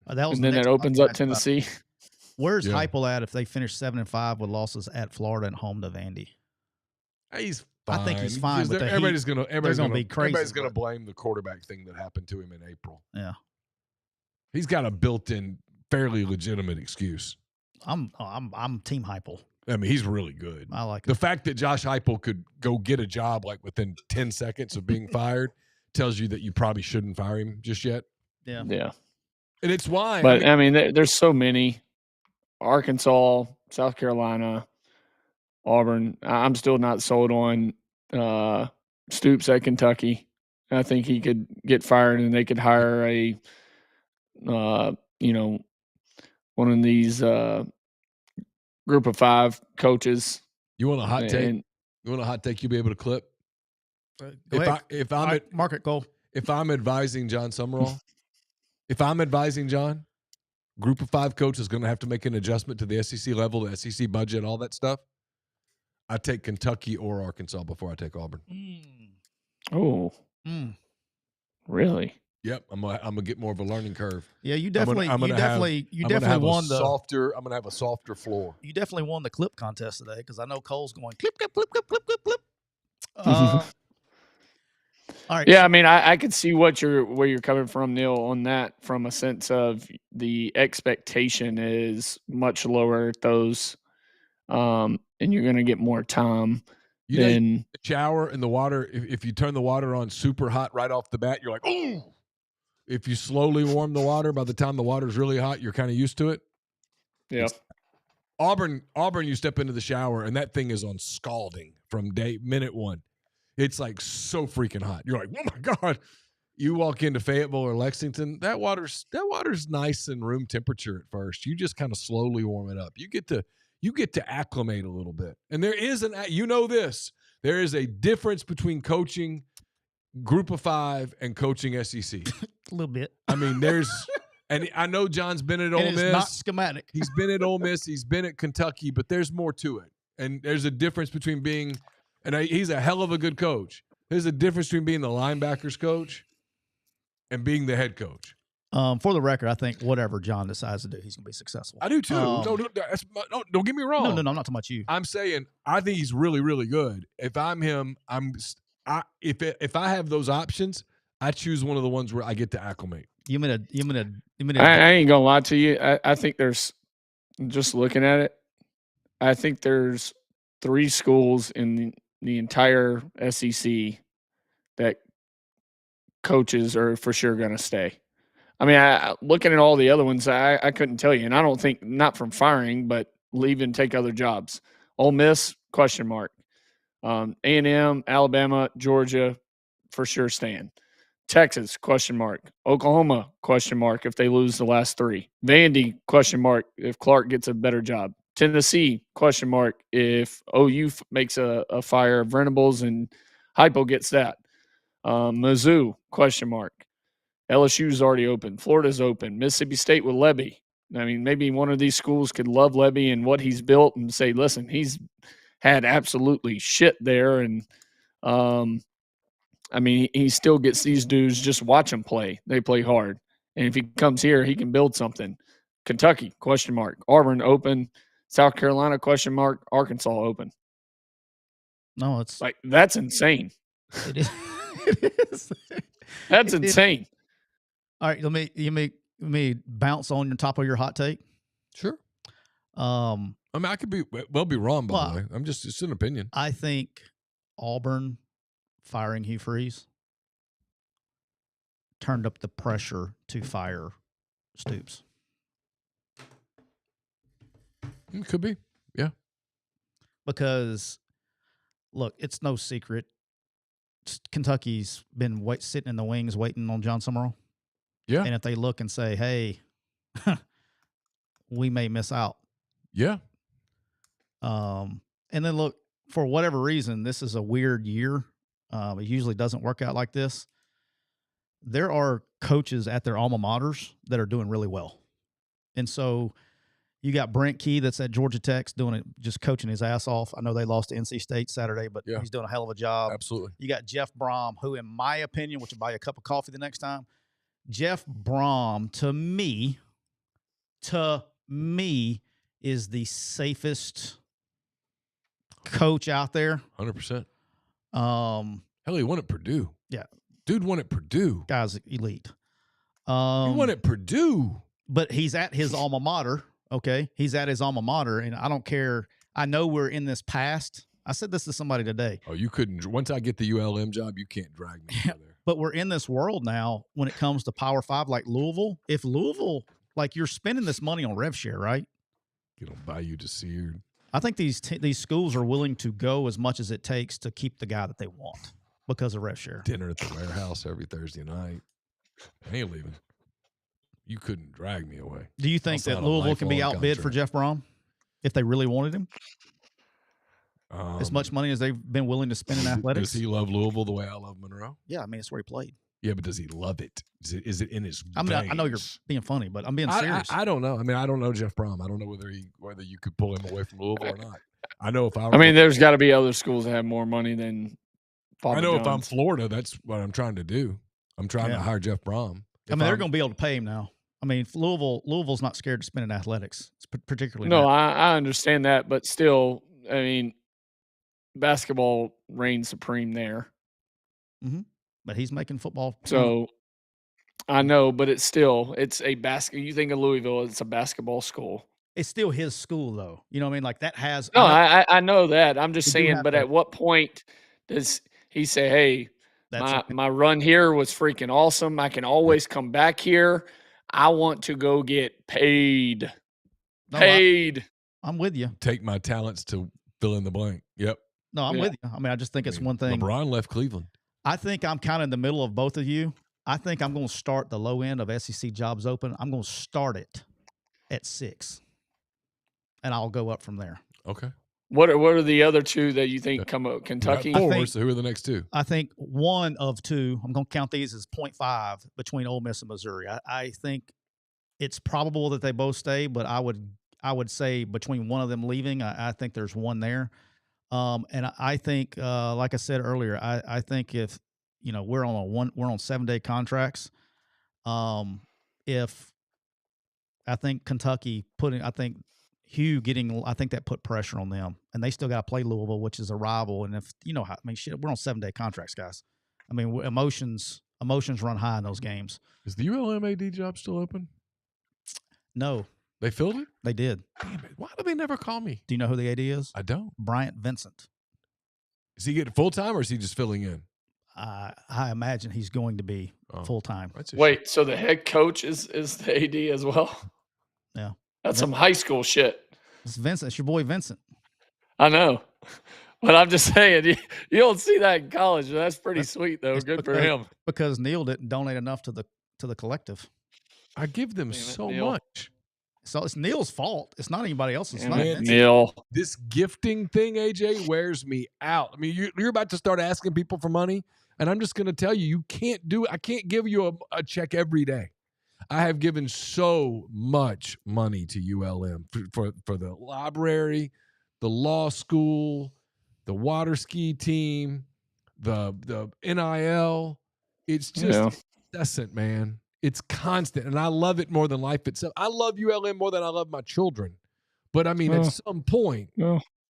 and then it opens up Tennessee. Where's Heupel at if they finish 7-5 with losses at Florida and home to Vandy? He's fine. I think he's fine. But everybody's gonna be crazy. Everybody's gonna blame the quarterback thing that happened to him in April. Yeah, he's got a built-in, fairly legitimate excuse. I'm Team Heupel. I mean, he's really good. I like the fact that Josh Heupel could go get a job like within 10 seconds of being fired tells you that you probably shouldn't fire him just yet. Yeah. And it's why. But I mean there's so many. Arkansas, South Carolina, Auburn. I'm still not sold on Stoops at Kentucky. I think he could get fired and they could hire one of these group of 5 coaches. You want a hot take? You want a hot take you'll be able to clip? If I'm market goal. If I'm advising John Summerall, group of 5 coach is going to have to make an adjustment to the SEC level, the SEC budget, all that stuff. I take Kentucky or Arkansas before I take Auburn. Oh, really? Yep, I'm gonna get more of a learning curve. Yeah, you definitely won the softer. I'm gonna have a softer floor. You definitely won the clip contest today because I know Cole's going clip, clip, clip, clip, clip, clip, clip. All right. Yeah, I mean, I could see where you're coming from, Neal, on that, from a sense of the expectation is much lower at those, and you're going to get more time. The shower and the water. If you turn the water on super hot right off the bat, you're like, oh. If you slowly warm the water, by the time the water's really hot, you're kind of used to it. Yeah. Auburn, you step into the shower and that thing is on scalding from minute 1. It's like so freaking hot. You're like, oh my God. You walk into Fayetteville or Lexington, that water's nice and room temperature at first. You just kind of slowly warm it up. You get to acclimate a little bit. And there is there is a difference between coaching group of 5 and coaching SEC. A little bit. I mean, and I know John's been at Ole Miss. It's not schematic. He's been at Ole Miss. He's been at Kentucky, but there's more to it. And there's a difference between being he's a hell of a good coach. There's a difference between being the linebackers coach and being the head coach. For the record, I think whatever John decides to do, he's going to be successful. I do too. Don't get me wrong. No, I'm not talking about you. I'm saying I think he's really, really good. If I'm him, if I have those options, I choose one of the ones where I get to acclimate. I ain't gonna lie to you. I think there's, just looking at it, I think there's 3 schools in the entire SEC that coaches are for sure going to stay. I mean, looking at all the other ones, I couldn't tell you. And I don't think, not from firing, but leave and take other jobs. Ole Miss, question mark. A&M, Alabama, Georgia, for sure staying. Texas, question mark. Oklahoma, question mark if they lose the last 3. Vandy, question mark if Clark gets a better job. Tennessee, question mark if OU makes a fire of Venables and Heupel gets that. Mizzou, question mark. LSU's already open. Florida's open. Mississippi State with Lebby. I mean, maybe one of these schools could love Lebby and what he's built and say, listen, he's had absolutely shit there. And, I mean, he still gets these dudes, just watch them play. They play hard. And if he comes here, he can build something. Kentucky, question mark. Auburn, open. South Carolina, question mark. Arkansas, open. No, it's like, that's insane. It is. It is. That's insane. All right, let me bounce on the top of your hot take. Sure. I mean, I could be wrong, by the way. It's an opinion. I think Auburn firing Hugh Freeze turned up the pressure to fire Stoops. It could be, yeah. Because, look, it's no secret. Kentucky's been sitting in the wings waiting on John Summerall. Yeah. And if they look and say, hey, we may miss out. Yeah. And then look, for whatever reason, this is a weird year. It usually doesn't work out like this. There are coaches at their alma maters that are doing really well. And so you got Brent Key that's at Georgia Tech doing it, just coaching his ass off. I know they lost to NC State Saturday, but he's doing a hell of a job. Absolutely. You got Jeff Brom, who, in my opinion, which will buy you a cup of coffee the next time, Jeff Brom, to me, is the safest coach out there. 100%. Hell, he won at Purdue. Yeah. Dude won at Purdue. Guy's elite. He won at Purdue. But he's at his alma mater. Okay, he's at his alma mater, and I don't care. I know we're in this past. I said this to somebody today. Oh, you couldn't. Once I get the ULM job, you can't drag me out there. But we're in this world now when it comes to Power 5 like Louisville. If Louisville, like, you're spending this money on rev share, right? It'll buy you to seared. I think these schools are willing to go as much as it takes to keep the guy that they want because of rev share. Dinner at the warehouse every Thursday night. I ain't leaving. You couldn't drag me away. Do you think that Louisville can be outbid for Jeff Brom if they really wanted him? As much money as they've been willing to spend in athletics? Does he love Louisville the way I love Monroe? Yeah, I mean, it's where he played. Yeah, but does he love it? Is it in his I mean, I know you're being funny, but I'm being serious. I don't know. I mean, I don't know Jeff Brom. I don't know whether you could pull him away from Louisville or not. I know if I mean, there's got to be other schools that have more money than Papa I know John's. If I'm Florida, that's what I'm trying to do. I'm trying to hire Jeff Brom. I mean, they're going to be able to pay him now. I mean, Louisville's not scared to spend in athletics, particularly. No, I understand that, but still, I mean, basketball reigns supreme there. Mm-hmm. But he's making football. So I know, but it's a basket. You think of Louisville, it's a basketball school. It's still his school, though. You know what I mean? Like that has. No, I know that. I'm just saying, but at what point does he say, hey, my run here was freaking awesome. I can always come back here. I want to go get paid. Paid. I'm with you. Take my talents to fill in the blank. Yep. No, I'm with you. I mean, I just think it's one thing. LeBron left Cleveland. I think I'm kind of in the middle of both of you. I think I'm going to start the low end of SEC jobs open. I'm going to start it at 6, and I'll go up from there. Okay. What are the other two that you think come up? Kentucky? So who are the next two? I think one of two, I'm going to count these as 0.5 between Ole Miss and Missouri. I think it's probable that they both stay, but I would say between one of them leaving, I think there's one there. And I think, like I said earlier, I think if, you know, we're on 7-day contracts. If I think Kentucky Hugh I think that put pressure on them, and they still got to play Louisville, which is a rival. And if you know how, I mean, shit, we're on 7-day contracts, guys. I mean, emotions run high in those games. Is the ULM AD job still open? No. They filled it? They did. Damn it. Why do they never call me? Do you know who the AD is? I don't. Bryant Vincent. Is he getting full-time or is he just filling in? I imagine he's going to be full-time. Wait, so the head coach is the AD as well? Yeah. That's some high school shit. It's Vincent. It's your boy Vincent. I know. But I'm just saying, you don't see that in college. That's pretty sweet, though. Good for him. Because Neal didn't donate enough to the collective. I give them so much. So it's Neal's fault. It's not anybody else's. Neal. This gifting thing, AJ, wears me out. I mean, you're about to start asking people for money. And I'm just going to tell you, you can't do it. I can't give you a check every day. I have given so much money to ULM for the library, the law school, the water ski team, the NIL. It's just incessant, man. It's constant, and I love it more than life itself. I love ULM more than I love my children. But, I mean, at some point,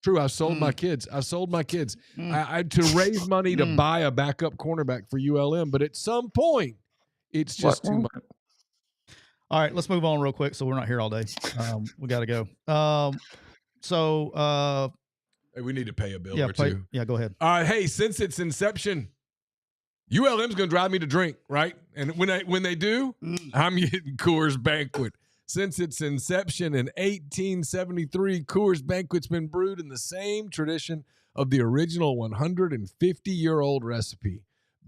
true, I sold my kids. I sold my kids to raise money to buy a backup cornerback for ULM. But at some point, it's just too much. All right, let's move on real quick so we're not here all day. We got to go. Hey, we need to pay a bill or two. Yeah, go ahead. Hey, since its inception, ULM's going to drive me to drink, right? And when they do, I'm getting Coors Banquet. Since its inception in 1873, Coors Banquet's been brewed in the same tradition of the original 150-year-old recipe.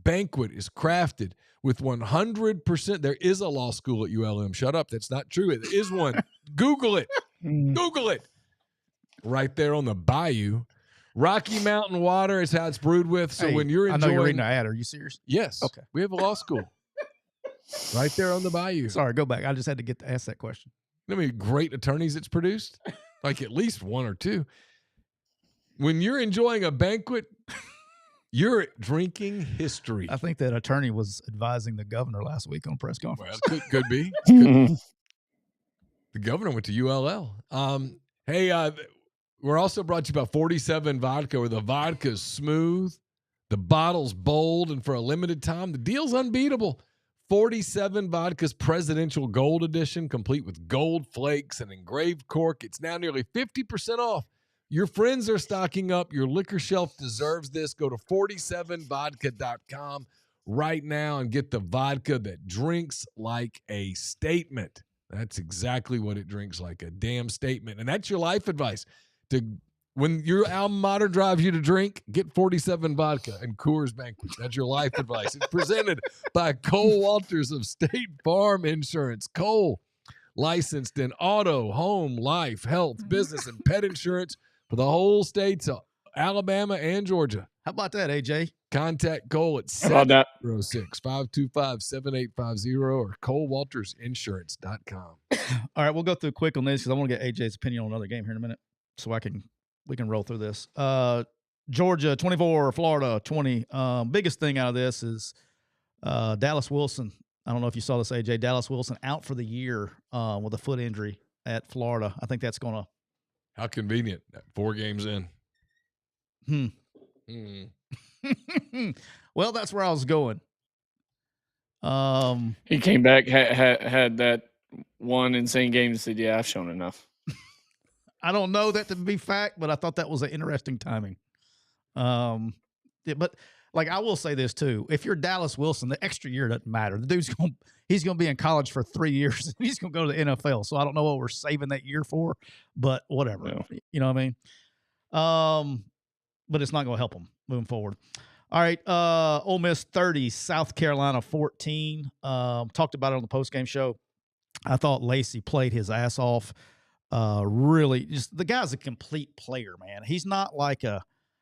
Banquet is crafted with 100%. There is a law school at ULM. Shut up. That's not true. There is one. Google it. Google it. Right there on the bayou. Rocky Mountain water is how it's brewed with. So when you're enjoying, I know you're reading an ad. Are you serious? Yes. Okay. We have a law school right there on the bayou. Sorry, go back. I just had to ask that question. I mean, great attorneys it's produced, like at least one or two. When you're enjoying a banquet, you're drinking history. I think that attorney was advising the governor last week on a press conference. Well, could be. The governor went to ULL. Hey, we're also brought to you by 47 Vodka, where the vodka's smooth, the bottle's bold, and for a limited time, the deal's unbeatable. 47 Vodka's Presidential Gold Edition, complete with gold flakes and engraved cork. It's now nearly 50% off. Your friends are stocking up. Your liquor shelf deserves this. Go to 47vodka.com right now and get the vodka that drinks like a statement. That's exactly what it drinks like, a damn statement. And that's your life advice. When your alma mater drives you to drink, get 47 Vodka and Coors Banquet. That's your life advice. It's presented by Cole Walters of State Farm Insurance. Cole, licensed in auto, home, life, health, business, and pet insurance for the whole states of Alabama and Georgia. How about that, AJ? Contact Cole at 706-525-7850 or ColeWaltersInsurance.com. All right, we'll go through quick on this because I want to get AJ's opinion on another game here in a minute, so we can roll through this. Georgia 24, Florida 20. Biggest thing out of this is Dallas Wilson. I don't know if you saw this, AJ. Dallas Wilson out for the year with a foot injury at Florida. I think that's going to. How convenient. 4 games in. Well, that's where I was going. He came back, had that one insane game and said, yeah, I've shown enough. I don't know that to be fact, but I thought that was an interesting timing. But like I will say this too: if you're Dallas Wilson, the extra year doesn't matter. The dude's he's going to be in college for 3 years. And he's going to go to the NFL. So I don't know what we're saving that year for, but whatever. No. You know what I mean? But it's not going to help him moving forward. All right, Ole Miss 30, South Carolina 14. Talked about it on the postgame show. I thought Lacey played his ass off. Really, just the guy's a complete player, man. He's not like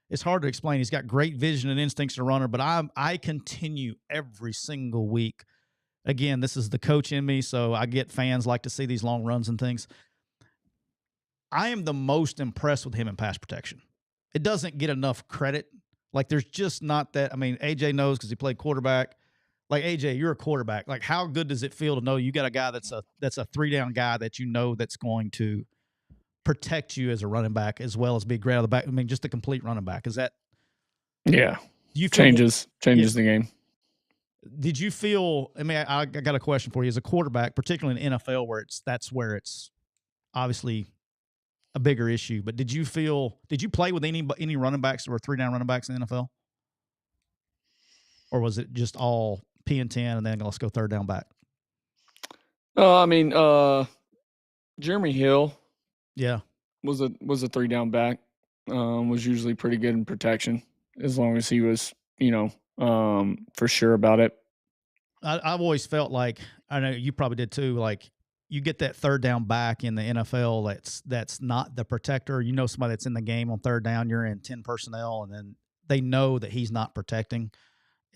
it's hard to explain. He's got great vision and instincts to runner, but I continue every single week. Again, this is the coach in me, so I get fans like to see these long runs and things. I am the most impressed with him in pass protection. It doesn't get enough credit. Like, there's just not that. I mean, AJ knows because he played quarterback. Like, AJ, you're a quarterback. Like, how good does it feel to know you got a guy that's a 3-down guy that you know that's going to protect you as a running back as well as be great out of the back? I mean, just a complete running back. Is that? Yeah. Changes the game. Did you feel? I mean, I got a question for you as a quarterback, particularly in NFL, that's where it's obviously a bigger issue. But did you play with any running backs that were 3-down running backs in the NFL, or was it just all P and 10 and then let's go 3rd down back? I mean, Jeremy Hill, yeah, was a 3-down back. Was usually pretty good in protection as long as he was, for sure about it. I've always felt like, I know you probably did too, like you get that 3rd down back in the NFL that's not the protector. You know, somebody that's in the game on 3rd down, you're in 10 personnel, and then they know that he's not protecting.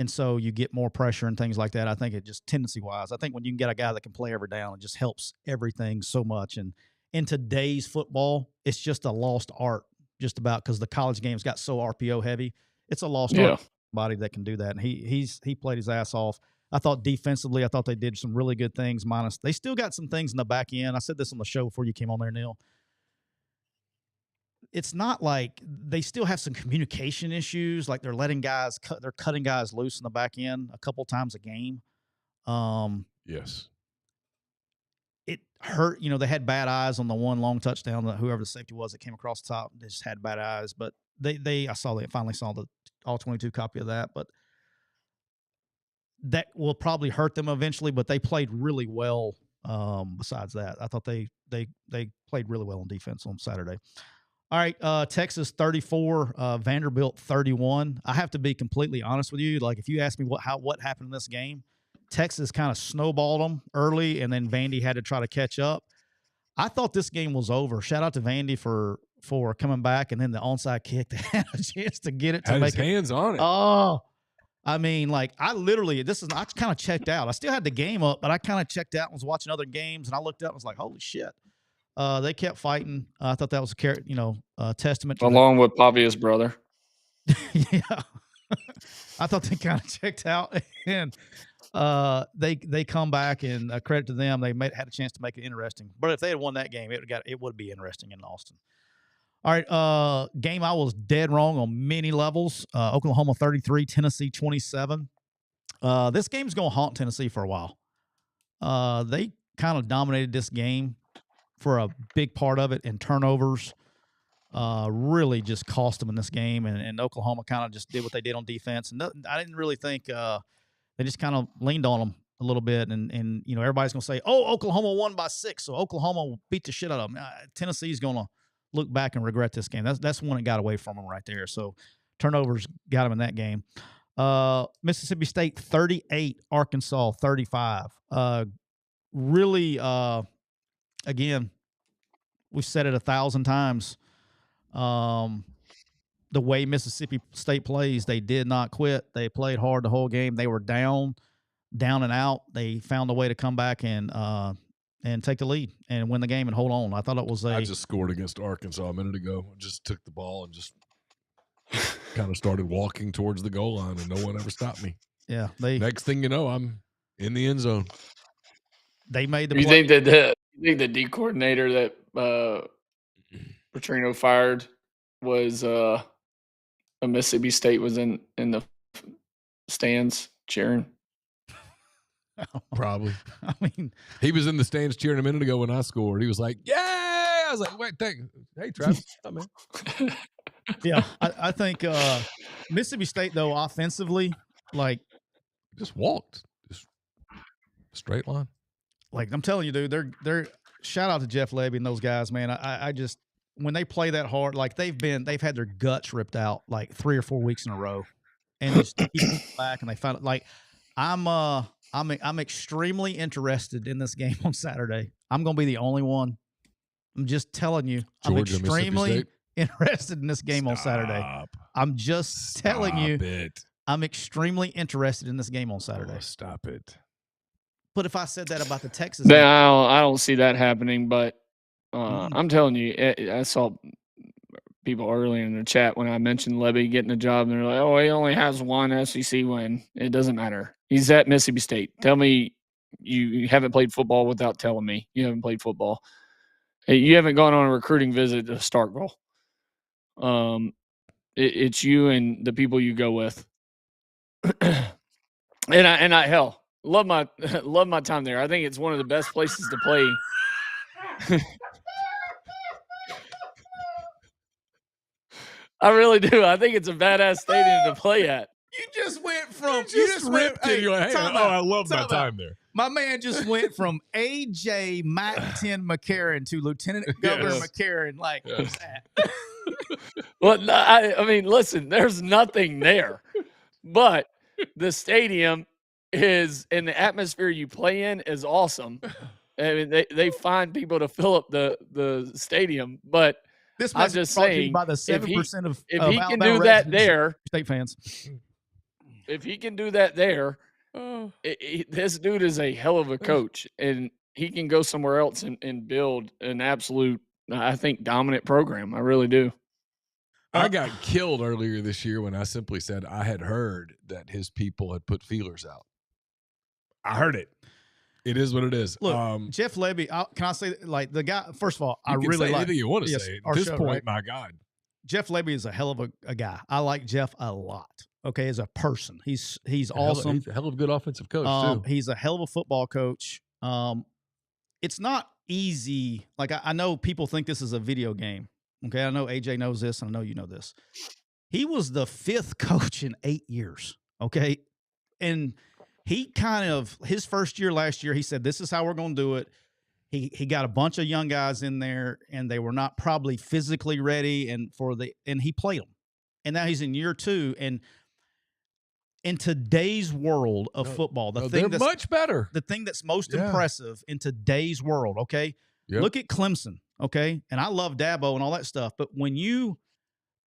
And so you get more pressure and things like that. I think it just tendency-wise. I think when you can get a guy that can play every down, it just helps everything so much. And in today's football, it's just a lost art just about because the college games got so RPO heavy. It's a lost art body that can do that. And he played his ass off. I thought defensively, I thought they did some really good things, minus they still got some things in the back end. I said this on the show before you came on there, Neal. It's not like they still have some communication issues. Like they're letting guys they're cutting guys loose in the back end a couple times a game. Yes. It hurt. They had bad eyes on the one long touchdown that whoever the safety was that came across the top. They just had bad eyes, but I finally saw the all 22 copy of that, but that will probably hurt them eventually, but they played really well. Besides that, I thought they played really well on defense on Saturday. All right, Texas 34, Vanderbilt 31. I have to be completely honest with you. Like, if you ask me what happened in this game, Texas kind of snowballed them early, and then Vandy had to try to catch up. I thought this game was over. Shout out to Vandy for coming back, and then the onside kick. They had a chance to get it. Had his hands on it. Oh, I mean, like, I kind of checked out. I still had the game up, but I kind of checked out and was watching other games, and I looked up and was like, holy shit. They kept fighting. I thought that was a testament to along with Pavia's brother. Yeah. I thought they kind of checked out, and they come back, and credit to them, they had a chance to make it interesting. But if they had won that game, it would be interesting in Austin. All right, game I was dead wrong on many levels. Oklahoma 33, Tennessee 27. This game's going to haunt Tennessee for a while. They kind of dominated this game for a big part of it, and turnovers really just cost them in this game. And Oklahoma kind of just did what they did on defense. And I didn't really think they just kind of leaned on them a little bit. And everybody's going to say, oh, Oklahoma won by 6, so Oklahoma will beat the shit out of them. Tennessee's going to look back and regret this game. That's one that got away from them right there. So turnovers got them in that game. Mississippi State 38, Arkansas 35. Really, again, we've said it 1,000 times. The way Mississippi State plays, they did not quit. They played hard the whole game. They were down and out. They found a way to come back and take the lead and win the game and hold on. I thought it was I just scored against Arkansas a minute ago. I just took the ball and just kind of started walking towards the goal line, and no one ever stopped me. Yeah. Next thing you know, I'm in the end zone. They made the play. You think the D coordinator that Petrino fired was a Mississippi State was in the stands cheering? Probably. I mean, he was in the stands cheering a minute ago when I scored. He was like, "Yay!" I was like, "Wait, hey, Travis, come in." Yeah, I think Mississippi State though offensively, like, just walked, just straight line. Like, I'm telling you, dude, they're shout out to Jeff Levy and those guys, man. I just, when they play that hard, like they've had their guts ripped out like 3 or 4 weeks in a row, and just keep back, and they found it. Like, I'm extremely interested in this game on Saturday. I'm going to be the only one. I'm just telling you, I'm extremely interested in this game on Saturday. I'm just telling you, I'm extremely interested in this game on Saturday. Oh, stop it. But if I said that about the Texas game, I don't see that happening, but I'm telling you, I saw people early in the chat when I mentioned Levy getting a job, and they're like, oh, he only has one SEC win. It doesn't matter. He's at Mississippi State. Tell me you haven't played football without telling me you haven't played football. Hey, you haven't gone on a recruiting visit to Starkville. It's you and the people you go with. and I hell, love my time there. I think it's one of the best places to play. I really do. I think it's a badass stadium to play at. You just went from you just ripped it. You're like, hey, I love my time there. My man just went from AJ McCarron to Lieutenant Governor McCarron. Like, what's that? Well, I mean, listen, there's nothing there, but the stadium is, and the atmosphere you play in is awesome. I mean, they find people to fill up the stadium, but this I'm just saying, by the 7% if he can do that there, State fans. if he can do that there, this dude is a hell of a coach, and he can go somewhere else and build an absolute, I think, dominant program. I really do. I got killed earlier this year when I simply said I had heard that his people had put feelers out. I heard it. It is what it is. Look, Jeff Lebby, can I say, like, the guy, first of all, I really say like anything you want to say. At this point, right? My God. Jeff Lebby is a hell of a guy. I like Jeff a lot. Okay, as a person, he's awesome. He's a hell of a good offensive coach too. He's a hell of a football coach. It's not easy. Like I know people think this is a video game. Okay, I know AJ knows this, and I know you know this. He was the 5th coach in 8 years. Okay, and he kind of his first year last year, he said, "This is how we're going to do it." He got a bunch of young guys in there, and they were not probably physically ready, and he played them. And now he's in year 2, and in today's world of football, they're much better. The thing that's most impressive in today's world, okay? Yep. Look at Clemson, okay? And I love Dabo and all that stuff, but when you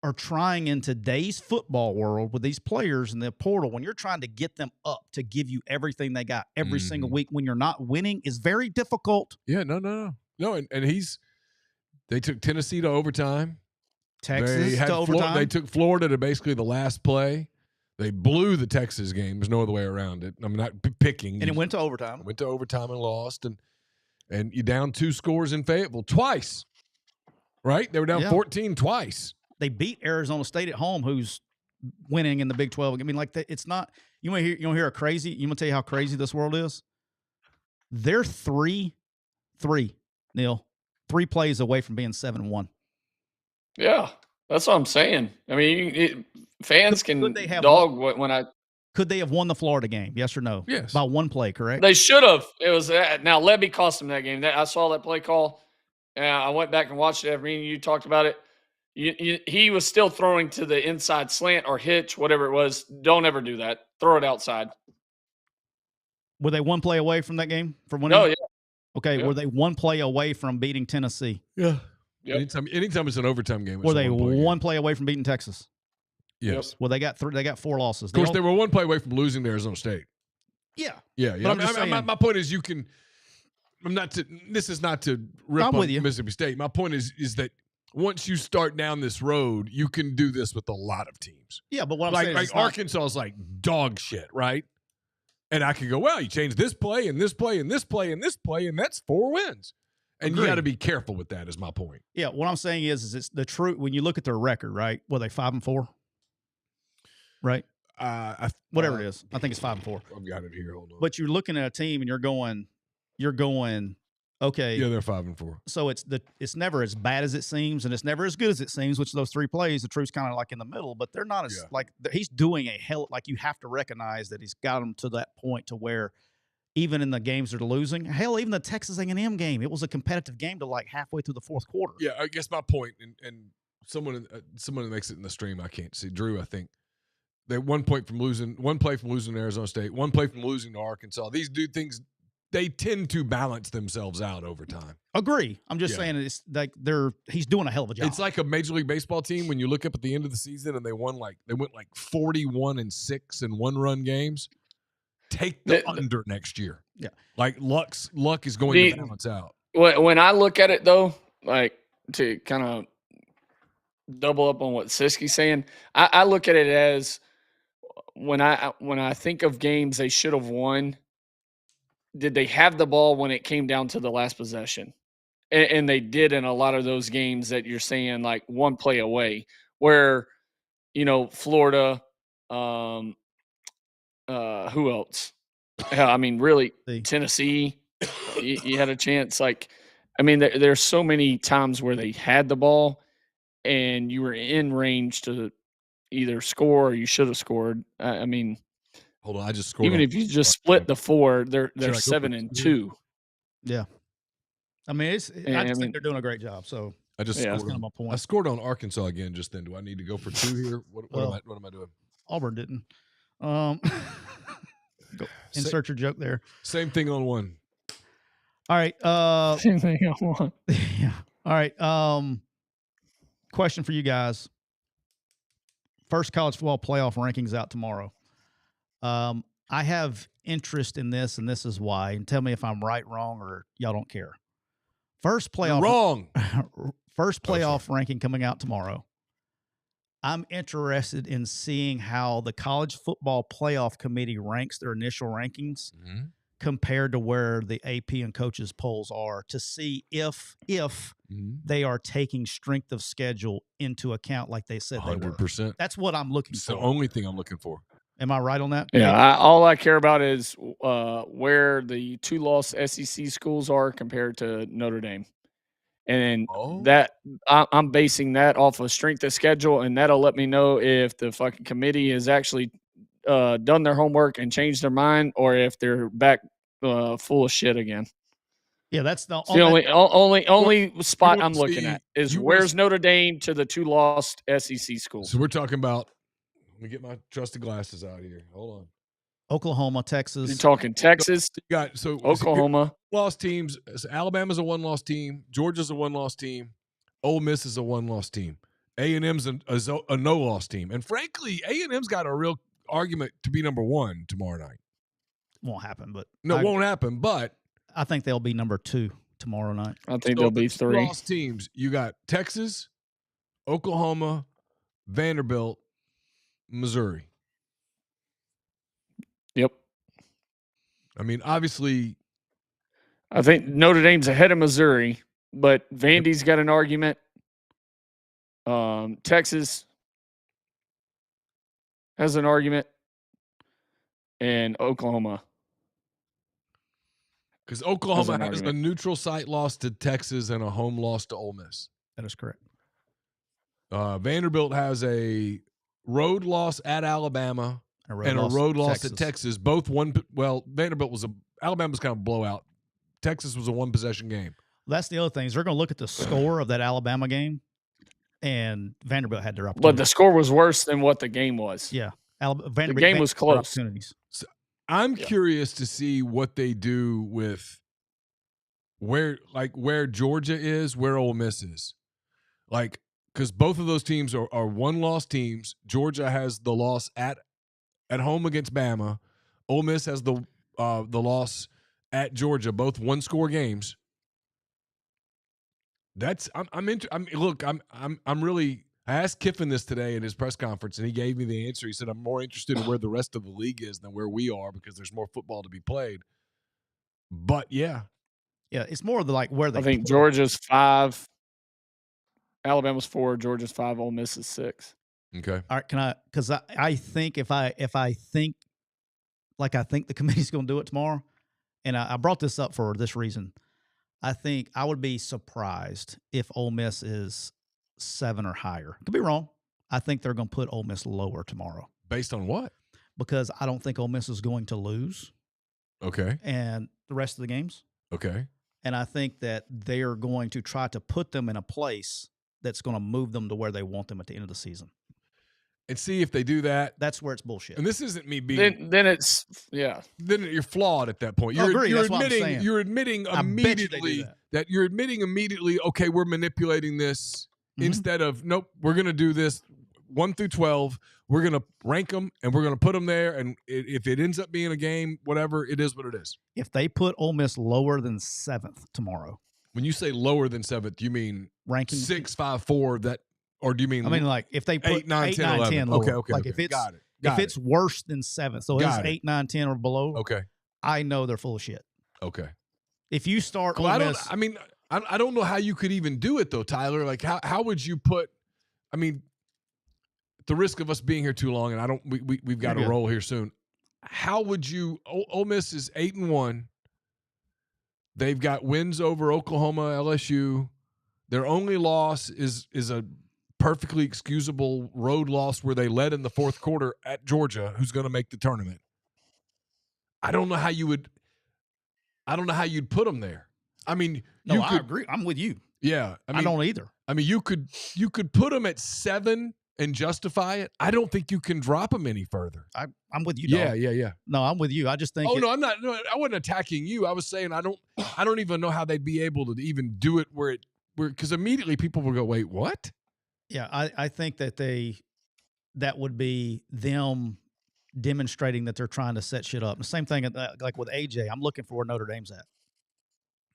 are trying in today's football world with these players in the portal, when you're trying to get them up to give you everything they got every single week, when you're not winning, is very difficult. Yeah, no. And they took Tennessee to overtime. Texas to overtime. They took Florida to basically the last play. They blew the Texas game. There's no other way around it. I'm not picking. And it went to overtime. Went to overtime and lost. And you down 2 scores in Fayetteville twice. Right? They were down 14 twice. They beat Arizona State at home, who's winning in the Big 12. I mean, like, it's not – you want to hear a crazy – you want to tell you how crazy this world is? They're 3, Neal, 3 plays away from being 7-1. Yeah, that's what I'm saying. I mean, fans can dog when I – Could they have won the Florida game? Yes or no? Yes. By 1 play, correct? They should have. It was now Lebby cost them that game. I saw that play call. I went back and watched it. After you talked about it. He was still throwing to the inside slant or hitch, whatever it was. Don't ever do that. Throw it outside. Were they 1 play away from that game? From winning? Oh, yeah. Okay, were they 1 play away from beating Tennessee? Yeah. Yep. Anytime it's an overtime game. Were they 1 play away from beating Texas? Yes. Well, they got 4 losses. Of course, they were 1 play away from losing to Arizona State. Yeah. Yeah. My point is, this is not to rip on Mississippi State. My point is that once you start down this road, you can do this with a lot of teams. Yeah, but what I'm saying is Arkansas is like dog shit, right? And I could go, well, you change this play and this play and this play and this play, and that's 4 wins. And you got to be careful with that, is my point. Yeah, what I'm saying is it's the truth. When you look at their record, right? Were they 5-4? Right? Whatever it is. I think it's 5-4. I've got it here. Hold on. But you're looking at a team and you're going, okay. Yeah, they're 5-4. So it's never as bad as it seems, and it's never as good as it seems, which those 3 plays, the truth's kind of like in the middle, but they're not as he's doing you have to recognize that he's got them to that point to where even in the games that are losing, hell, even the Texas A&M game, it was a competitive game to like halfway through the 4th quarter. Yeah, I guess my point, and someone that makes it in the stream, I can't see, Drew, I think, they 1 play from losing to Arizona State, 1 play from losing to Arkansas. These things, they tend to balance themselves out over time. Agree. I'm just saying it's like he's doing a hell of a job. It's like a Major League Baseball team when you look up at the end of the season and they went 41-6 in 1-run games. Take the under next year. Yeah. Like luck is going to balance out. When I look at it though, like to kind of double up on what Siskey's saying, I look at it as when I think of games they should have won, did they have the ball when it came down to the last possession? And they did in a lot of those games that you're saying, like 1 play away, where, Florida, who else? I mean, really, Tennessee, you had a chance. Like, I mean, there's so many times where they had the ball and you were in range to either score or you should have scored. I mean, hold on, I just scored. Even if you just split the 4, they're 7-2. Yeah. I mean, I think they're doing a great job. So that's kind of my point. I scored on Arkansas again just then. Do I need to go for 2 here? What am I doing? Auburn didn't. Insert your joke there. Same thing on 1. All right. Same thing on 1. Yeah. All right. Question for you guys. First college football playoff rankings out tomorrow. I have interest in this, and this is why. And tell me if I'm right, wrong, or y'all don't care. First playoff. You're wrong. First playoff ranking coming out tomorrow. I'm interested in seeing how the College Football Playoff Committee ranks their initial rankings compared to where the AP and coaches polls are, to see if they are taking strength of schedule into account like they said 100%. They were. That's what I'm looking it's for. the only thing I'm looking for. Am I right on that? Yeah, all I care about is where the 2-loss SEC schools are compared to Notre Dame. And I'm basing that off of strength of schedule, and that'll let me know if the fucking committee has actually done their homework and changed their mind, or if they're back full of shit again. Yeah, that's the only spot I'm looking at is where's Notre Dame to the 2-loss SEC schools. So we're talking about. Let me get my trusted glasses out here. Hold on. Oklahoma, Texas. You're talking Texas. You got Oklahoma. Lost teams. So Alabama's a 1-loss team. Georgia's a 1-loss team. Ole Miss is a 1-loss team. A&M's a no-loss team. And frankly, A&M's got a real argument to be number 1 tomorrow night. Won't happen, but it won't happen. But I think they'll be number 2 tomorrow night. I think they'll be 3. 2-loss teams. You got Texas, Oklahoma, Vanderbilt, Missouri. Yep. I mean, obviously, I think Notre Dame's ahead of Missouri, but Vandy's got an argument. Texas has an argument, and Oklahoma. Because Oklahoma has a neutral site loss to Texas and a home loss to Ole Miss. That is correct. Vanderbilt has a road loss at Alabama and a road loss to Texas. Both Vanderbilt was Alabama was kind of a blowout. Texas was a 1-possession game. That's the other thing is they're going to look at the score of that Alabama game, and Vanderbilt had their opportunity. But the score was worse than what the game was. Yeah, the game was close. So I'm curious to see what they do with where Georgia is, where Ole Miss is, because both of those teams are 1-loss teams. Georgia has the loss at home against Bama. Ole Miss has the loss at Georgia, both 1-score games. I asked Kiffin this today in his press conference, and he gave me the answer. He said, I'm more interested in where the rest of the league is than where we are because there's more football to be played. But, yeah, it's more of where they I think play. Georgia's 5, Alabama's 4, Georgia's 5, Ole Miss is 6. Okay. All right, because I think if I think the committee's going to do it tomorrow, and I brought this up for this reason. I think I would be surprised if Ole Miss is 7 or higher. Could be wrong. I think they're going to put Ole Miss lower tomorrow. Based on what? Because I don't think Ole Miss is going to lose. Okay. And the rest of the games. Okay. And I think that they are going to try to put them in a place that's going to move them to where they want them at the end of the season. And see if they do that. That's where it's bullshit. And this isn't me being. Then it's Then you're flawed at that point. You're admitting immediately that you're admitting immediately. Okay, we're manipulating this instead of nope. We're gonna do this 1 through 12. We're gonna rank them and we're gonna put them there. And if it ends up being a game, whatever, it is what it is. If they put Ole Miss lower than 7th tomorrow, when you say lower than 7th, you mean ranking 6, 5, 4 that. Or do you mean? I mean, if they put 8, 9, 10 lower. Okay. If it's worse than 7th, so it's 8, 9, 10 or below. Okay. I know they're full of shit. Okay. If you start, I don't know how you could even do it though, Tyler. Like, how would you put? I mean, at the risk of us being here too long, and we've got to roll here soon. How would you? Ole Miss is 8-1. They've got wins over Oklahoma, LSU. Their only loss is a perfectly excusable road loss where they led in the 4th quarter at Georgia, who's going to make the tournament. I don't know how you'd put them there. I mean, I agree. I'm with you. Yeah. I don't either. I mean, you could put them at 7 and justify it. I don't think you can drop them any further. I'm with you. Yeah. No, I'm with you. I just think. Oh, no, I'm not. No, I wasn't attacking you. I was saying I don't even know how they'd be able to even do it because immediately people will go, wait, what? Yeah, I think that would be them demonstrating that they're trying to set shit up. The same thing like with AJ. I'm looking for where Notre Dame's at.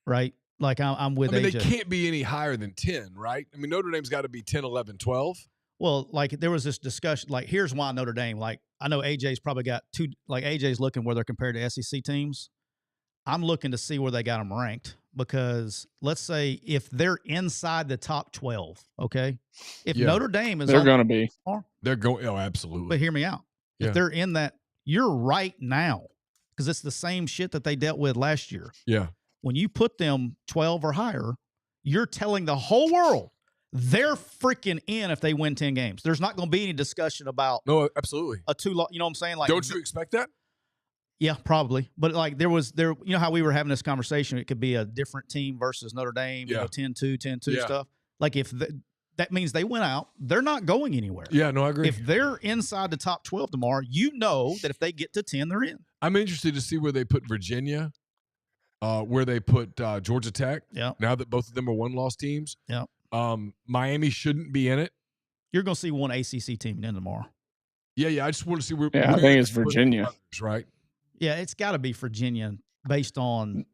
Right? Like I'm with AJ. They can't be any higher than 10, right? I mean, Notre Dame's got to be 10, 11, 12. Well, like there was this discussion, like here's why Notre Dame, like I know AJ's probably got AJ's looking where they're compared to SEC teams. I'm looking to see where they got them ranked because let's say if they're inside the top 12, okay? If Notre Dame is they're going to be. They're going, absolutely. But hear me out. Yeah. If they're in that, you're right now because it's the same shit that they dealt with last year. Yeah. When you put them 12 or higher, you're telling the whole world they're freaking in if they win 10 games. There's not going to be any discussion about no, absolutely a you know what I'm saying? Like, don't you expect that? Yeah, probably. But like you know how we were having this conversation, it could be a different team versus Notre Dame, 10-2, 10-2 stuff. Like if that means they went out, they're not going anywhere. Yeah, no, I agree. If they're inside the top 12 tomorrow, you know that if they get to 10, they're in. I'm interested to see where they put Virginia. Where they put Georgia Tech. Yeah. Now that both of them are one-loss teams. Yeah. Miami shouldn't be in it. You're going to see one ACC team in tomorrow. Yeah. I just want to see where. Yeah, I think it's Virginia. Others, right. Yeah, it's got to be Virginia based on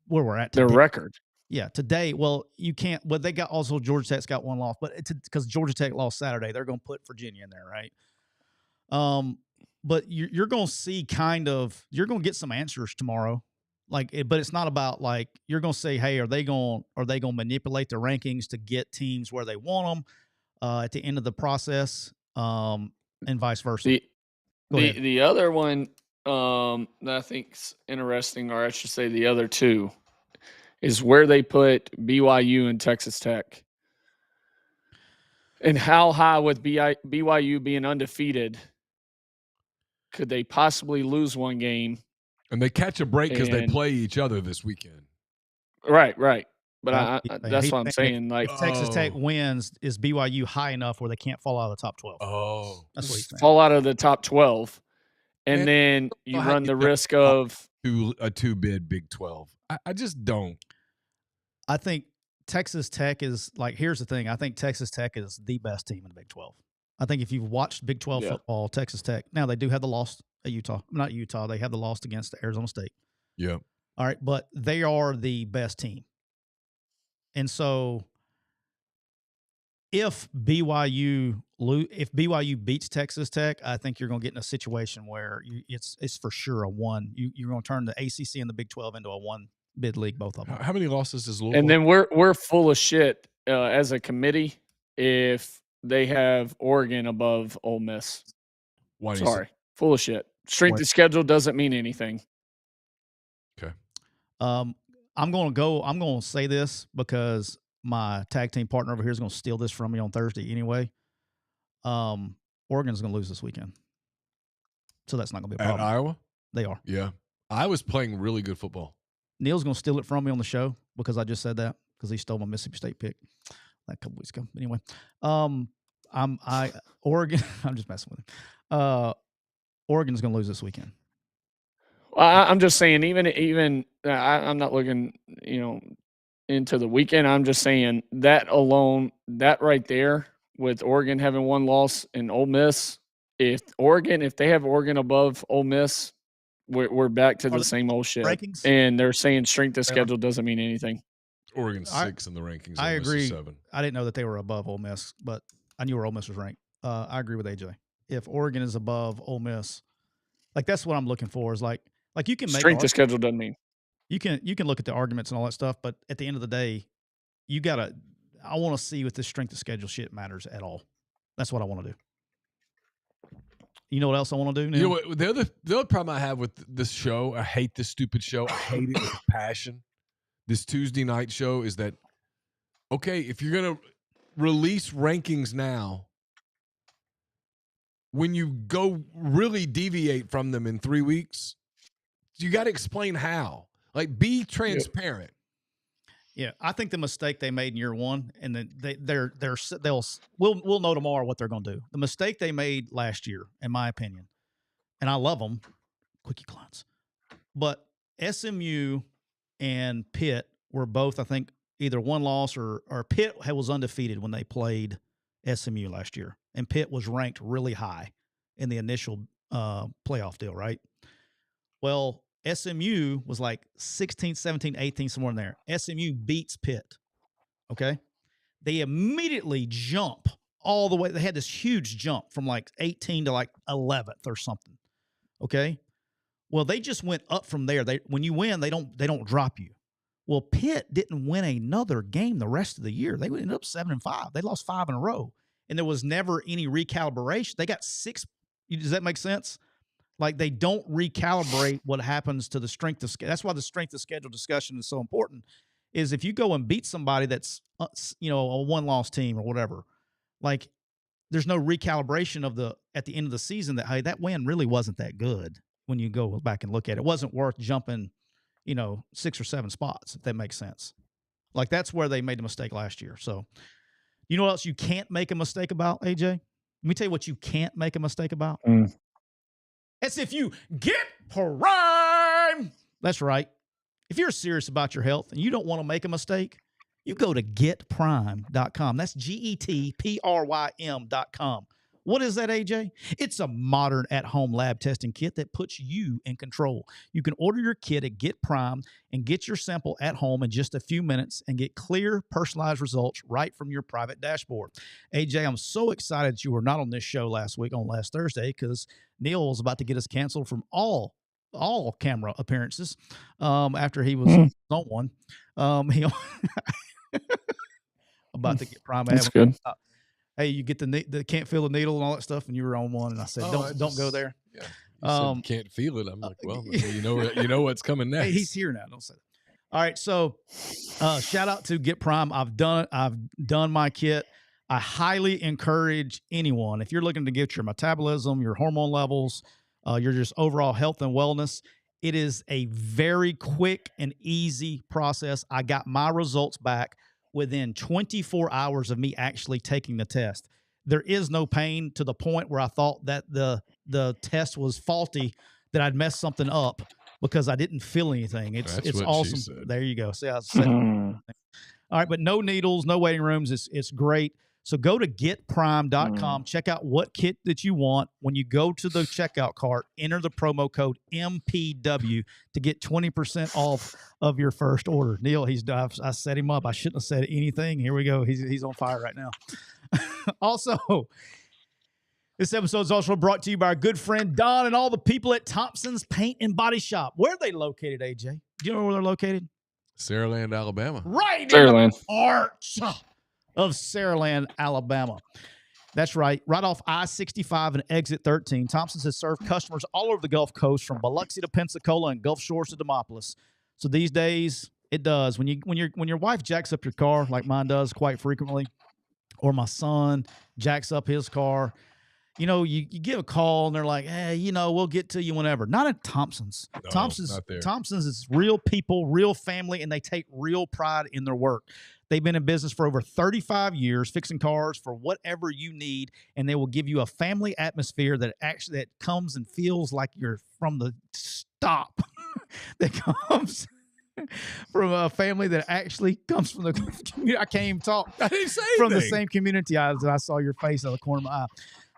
where we're at today. Their record. Yeah, today. Well, you can't. Well, they got also Georgia Tech's got one loss, but because Georgia Tech lost Saturday, they're going to put Virginia in there, right? But you're going to see you're going to get some answers tomorrow. Like, but it's not about like you're going to say, hey, are they going to manipulate the rankings to get teams where they want them at the end of the process, and vice versa. The other one that I think's interesting, or I should say the other two, is where they put BYU and Texas Tech, and how high with BYU being undefeated could they possibly lose one game. And they catch a break because they play each other this weekend. Right. But that's what I'm saying. Like if Texas Tech wins, is BYU high enough where they can't fall out of the top 12? Oh. That's what he's saying. Fall out of the top 12. And then you run the risk of a two-bid Big 12. I just don't. I think Texas Tech is like, here's the thing. I think Texas Tech is the best team in the Big 12. I think if you've watched Big 12 football, Texas Tech, now they do have the loss at Utah. Not Utah. They have the loss against Arizona State. Yeah. All right. But they are the best team. And so if BYU beats Texas Tech, I think you're going to get in a situation where it's for sure a one. You're going to turn the ACC and the Big 12 into a one bid league, both of them. How many losses does Louisville? And then we're full of shit as a committee if they have Oregon above Ole Miss. Why? Sorry, full of shit. Strength of schedule doesn't mean anything. Okay. I'm going to say this because my tag team partner over here is going to steal this from me on Thursday anyway. Oregon's going to lose this weekend. So that's not going to be a problem. At Iowa? They are. Yeah. Iowa's playing really good football. Neal's going to steal it from me on the show because I just said that because he stole my Mississippi State pick a couple weeks ago. Anyway, Oregon, I'm just messing with him. Oregon's going to lose this weekend. I'm just saying, even I'm not looking, into the weekend. I'm just saying that alone, that right there with Oregon having one loss and Ole Miss, if they have Oregon above Ole Miss, we're back to the same old shit. Rankings? And they're saying strength of schedule doesn't mean anything. Oregon's 6 in the rankings. I agree. 7. I didn't know that they were above Ole Miss, but I knew where Ole Miss was ranked. I agree with AJ. If Oregon is above Ole Miss, like that's what I'm looking for. Is like you can make strength of schedule doesn't mean you can look at the arguments and all that stuff, but at the end of the day, I want to see if this strength of schedule shit matters at all. That's what I want to do. You know what else I want to do now? You know what, the other problem I have with this show, I hate this stupid show. I hate it with passion. This Tuesday night show is that, okay, if you're going to release rankings now, when you go really deviate from them in 3 weeks, you got to explain how. Like, be transparent. Yeah, I think the mistake they made in year one, and then we'll know tomorrow what they're going to do. The mistake they made last year, in my opinion, and I love them, quickie clients, but SMU and Pitt were both, I think, either one loss or Pitt was undefeated when they played SMU last year, and Pitt was ranked really high in the initial playoff deal, right? Well, SMU was like 16th, 17th, 18th, somewhere in there. SMU beats Pitt. Okay. They immediately jump all the way. They had this huge jump from like 18 to like 11th or something. Okay. Well, they just went up from there. When you win, they don't drop you. Well, Pitt didn't win another game the rest of the year. They ended up 7-5. They lost 5 in a row, and there was never any recalibration. They got 6. Does that make sense? Like, they don't recalibrate what happens to the strength of schedule. That's why the strength of schedule discussion is so important. Is if you go and beat somebody that's a one-loss team or whatever, like, there's no recalibration at the end of the season that, hey, that win really wasn't that good. When you go back and look at it, it wasn't worth jumping 6 or 7 spots, if that makes sense. Like, that's where they made the mistake last year. So, you know what else you can't make a mistake about, AJ? Let me tell you what you can't make a mistake about. That's if you get Prime. That's right. If you're serious about your health and you don't want to make a mistake, you go to getprime.com. That's GETPRYM.com. What is that, AJ? It's a modern at-home lab testing kit that puts you in control. You can order your kit at Get Prime and get your sample at home in just a few minutes and get clear, personalized results right from your private dashboard. AJ, I'm so excited that you were not on this show last Thursday, because Neal was about to get us canceled from all camera appearances after he was on one. About to get Prime. That's good. Hey, you get the can't feel the needle and all that stuff, and you were on one, and I said, don't go there. Yeah, you said can't feel it. I'm like, well, you know what's coming next. Hey, he's here now. Don't say that. All right, so shout out to Get Prime. I've done my kit. I highly encourage anyone, if you're looking to get your metabolism, your hormone levels, your just overall health and wellness. It is a very quick and easy process. I got my results back within 24 hours of me actually taking the test. There is no pain to the point where I thought that the test was faulty, that I'd messed something up because I didn't feel anything. It's awesome. There you go. See, I said all right, but no needles, no waiting rooms. It's great. So go to getprime.com, check out what kit that you want. When you go to the checkout cart, enter the promo code MPW to get 20% off of your first order. Neal, I set him up. I shouldn't have said anything. Here we go. He's on fire right now. Also, this episode is also brought to you by our good friend Don and all the people at Thompson's Paint and Body Shop. Where are they located, AJ? Do you know where they're located? Saraland, Alabama. Right in the arch of Saraland, Alabama. That's right. Right off I-65 and exit 13. Thompson's has served customers all over the Gulf Coast, from Biloxi to Pensacola and Gulf Shores to Demopolis. So these days, it does. When your wife jacks up your car, like mine does quite frequently, or my son jacks up his car, you give a call and they're like, hey, we'll get to you whenever. Not at Thompson's. No, Thompson's is real people, real family, and they take real pride in their work. They've been in business for over 35 years, fixing cars for whatever you need, and they will give you a family atmosphere that comes and feels like you're from the stop. That comes from a family that actually comes from the community. I can't even talk. I didn't say from the same community I saw your face out of the corner of my eye.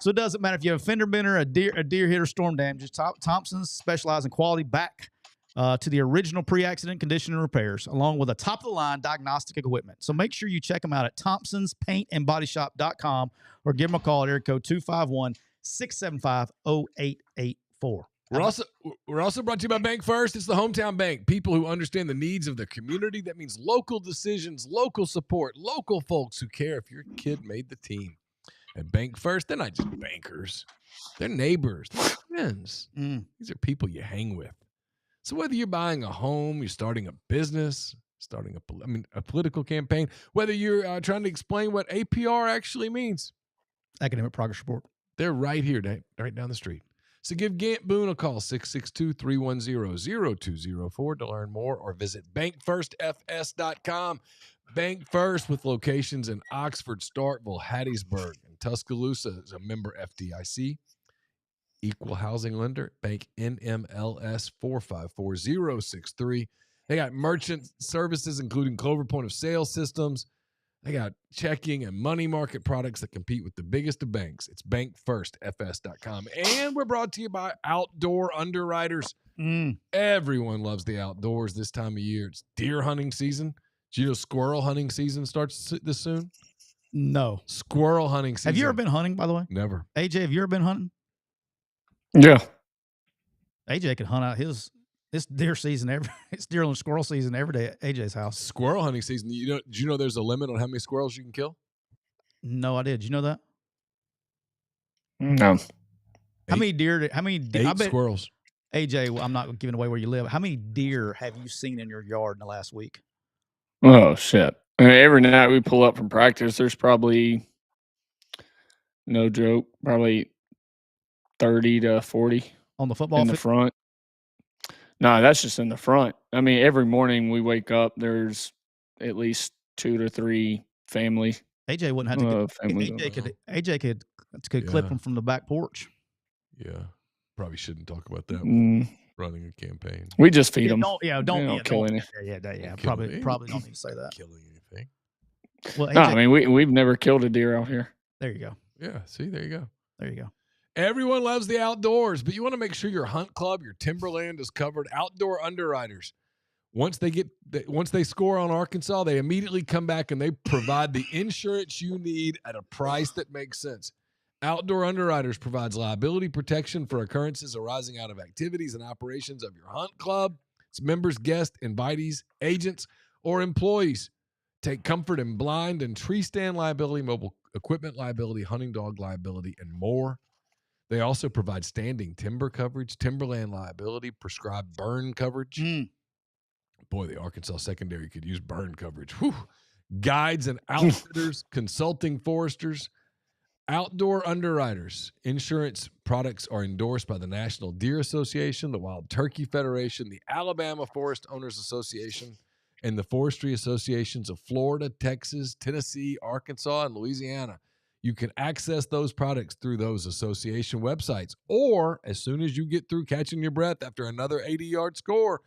So it doesn't matter if you have a fender bender, a deer hit, or storm damage. Thompson's specialize in quality back to the original pre-accident condition and repairs, along with a top-of-the-line diagnostic equipment. So make sure you check them out at thompsonspaintandbodyshop.com or give them a call at area code 251-675-0884. We're also brought to you by Bank First. It's the hometown bank. People who understand the needs of the community. That means local decisions, local support, local folks who care if your kid made the team. At Bank First, they're not just bankers. They're neighbors. They're friends. These are people you hang with. So whether you're buying a home, you're starting a business, a political campaign, whether you're trying to explain what APR actually means, Academic Progress Report, they're right here, right down the street. So give Gant Boone a call, 662-310-0204 to learn more, or visit bankfirstfs.com. Bank First, with locations in Oxford, Starkville, Hattiesburg, and Tuscaloosa, is a member FDIC. Equal housing lender, bank NMLS 454063. They got merchant services, including Clover point of sale systems, They got checking and money market products that compete with the biggest of banks. It's bankfirstfs.com. And we're brought to you by Outdoor Underwriters. Everyone loves the outdoors this time of year. It's deer hunting season. Do you know squirrel hunting season starts this soon? No. Squirrel hunting season. Have you ever been hunting, by the way? Never. AJ, have you ever been hunting? Yeah. AJ could hunt out it's deer season it's deer and squirrel season every day at AJ's house. Squirrel hunting season. Do you know there's a limit on how many squirrels you can kill? No, I did. Did you know that? No. How many deer? I bet, squirrels. AJ, well, I'm not giving away where you live. How many deer have you seen in your yard in the last week? Oh, shit. I mean, every night we pull up from practice, there's probably, no joke, probably 30 to 40 on the football in the front. No, that's just in the front. I mean, every morning we wake up, there's at least 2 to 3 family. AJ wouldn't have to AJ could clip them from the back porch. Yeah. Probably shouldn't talk about that. Running a campaign. We just feed them. Don't kill anything. Yeah. Probably don't need to say that. Killing anything. Well, AJ, no, I mean we've never killed a deer out here. There you go. Yeah. See, there you go. Everyone loves the outdoors, but you want to make sure your hunt club, your timberland is covered. Outdoor Underwriters. Once they score on Arkansas, they immediately come back and they provide the insurance you need at a price that makes sense. Outdoor Underwriters provides liability protection for occurrences arising out of activities and operations of your hunt club, its members, guests, invitees, agents, or employees. Take comfort in blind and tree stand liability, mobile equipment liability, hunting dog liability, and more. They also provide standing timber coverage, timberland liability, prescribed burn coverage. Boy, the Arkansas secondary could use burn coverage. Whew. Guides and outfitters, consulting foresters. Outdoor Underwriters. Insurance products are endorsed by the National Deer Association, the Wild Turkey Federation, the Alabama Forest Owners Association, and the Forestry Associations of Florida, Texas, Tennessee, Arkansas, and Louisiana. You can access those products through those association websites, or as soon as you get through catching your breath after another 80-yard score,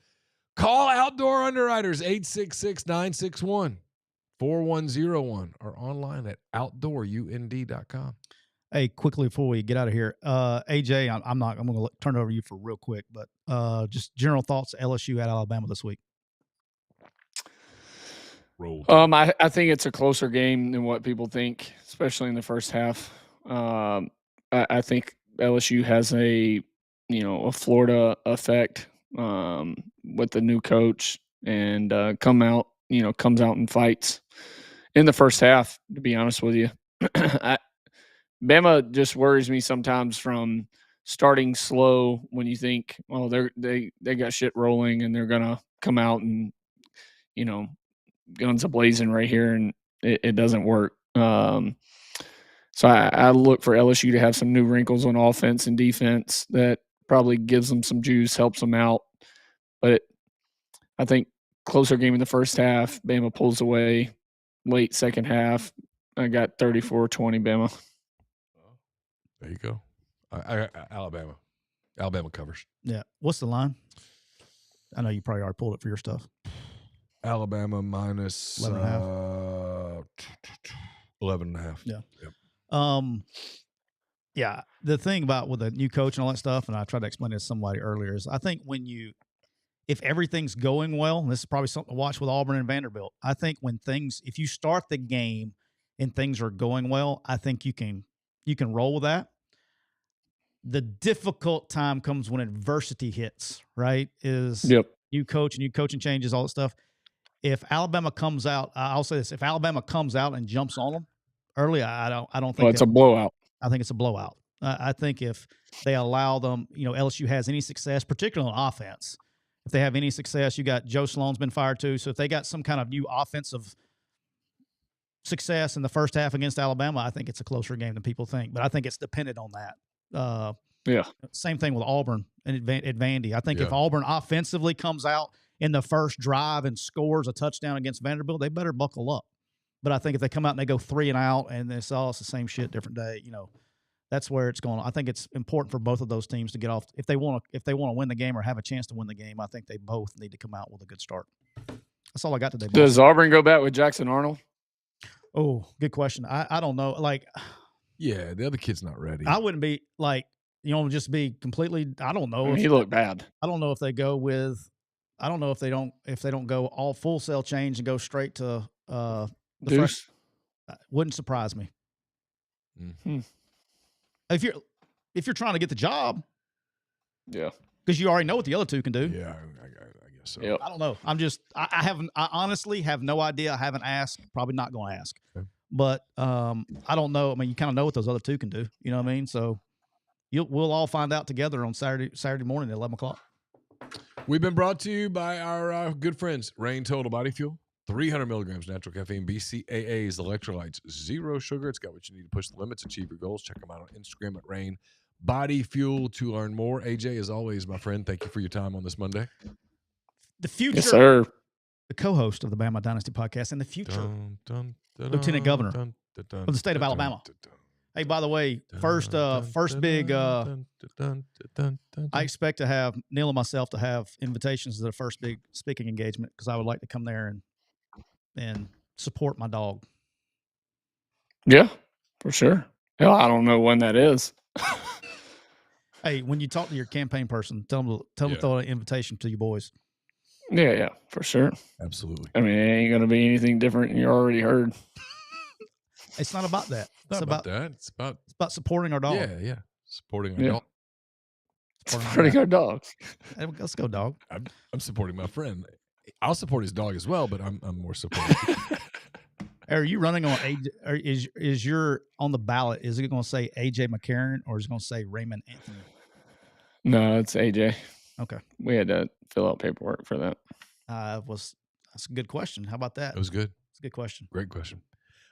call Outdoor Underwriters 866-961-4101 or online at outdoorund.com. Hey, quickly before we get out of here, AJ, I'm going to turn it over to you for real quick, but just general thoughts, LSU at Alabama this week. I think it's a closer game than what people think, especially in the first half. I think LSU has a Florida effect with the new coach and comes out and fights in the first half, to be honest with you. Bama just worries me sometimes from starting slow when you think, oh, they got shit rolling and they're going to come out and, guns a-blazing right here, and it doesn't work. So I look for LSU to have some new wrinkles on offense and defense that probably gives them some juice, helps them out. But I think closer game in the first half, Bama pulls away. Late second half, I got 34-20 Bama. There you go. Alabama covers. Yeah. What's the line? I know you probably already pulled it for your stuff. Alabama minus 11.5. 11.5. Yeah. Yep. Yeah. The thing about with the new coach and all that stuff, and I tried to explain this to somebody earlier, is I think if everything's going well, and this is probably something to watch with Auburn and Vanderbilt, I think if you start the game and things are going well, I think you can roll with that. The difficult time comes when adversity hits, right? New coach and new coaching changes, all that stuff. If Alabama comes out, I'll say this: if Alabama comes out and jumps on them early, I don't think it's a blowout. I think it's a blowout. I think if they allow them, LSU has any success, particularly on offense. If they have any success, you got Joe Sloan's been fired too. So if they got some kind of new offensive success in the first half against Alabama, I think it's a closer game than people think. But I think it's dependent on that. Same thing with Auburn and at Vandy. I think if Auburn offensively comes out in the first drive and scores a touchdown against Vanderbilt, they better buckle up. But I think if they come out and they go 3 and out and it's the same shit, different day, that's where it's going. I think it's important for both of those teams to get off. If they want to win the game or have a chance to win the game, I think they both need to come out with a good start. That's all I got today. Does Auburn go back with Jackson Arnold? Oh, good question. I don't know. Like, Yeah, the other kid's not ready. I wouldn't be like, just be completely. I don't know. I mean, he looked bad. I don't know if they go with. I don't know if they don't go all full cell change and go straight to the Deuce. wouldn't surprise me. Mm-hmm. If you're trying to get the job, yeah, because you already know what the other two can do. Yeah, I guess so. Yep. I don't know. I honestly have no idea. I haven't asked. Probably not going to ask. Okay. But I don't know. I mean, you kind of know what those other two can do. You know what I mean? So we'll all find out together on Saturday morning at 11 o'clock. We've been brought to you by our good friends, Rain Total Body Fuel. 300 milligrams natural caffeine, BCAAs, electrolytes, zero sugar. It's got what you need to push the limits, achieve your goals. Check them out on Instagram at Rain Body Fuel to learn more. AJ, as always, my friend, thank you for your time on this Monday. The future, yes, sir. The co-host of the Bama Dynasty podcast, and the future Lieutenant Governor of the state of Alabama. Hey, by the way, first big. I expect to have Neal and myself to have invitations to the first big speaking engagement because I would like to come there and support my dog. Yeah, for sure. Hell, I don't know when that is. Hey, when you talk to your campaign person, tell them to throw an invitation to you boys. Yeah, for sure. Absolutely. I mean, it ain't going to be anything different than you already heard. It's not about that. It's about that. It's about supporting our dog. Yeah. Supporting our dog. Supporting our dog. Hey, let's go, dog. I'm supporting my friend. I'll support his dog as well, but I'm more supportive. Are you running on AJ? Or is your on the ballot? Is it going to say AJ McCarron or is it going to say Raymond Anthony? No, it's AJ. Okay. We had to fill out paperwork for that. That's a good question. How about that? It was good. It's a good question. Great question.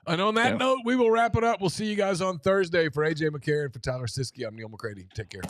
And on that note, we will wrap it up. We'll see you guys on Thursday. For AJ McCarron, for Tyler Siskey, I'm Neal McCready. Take care.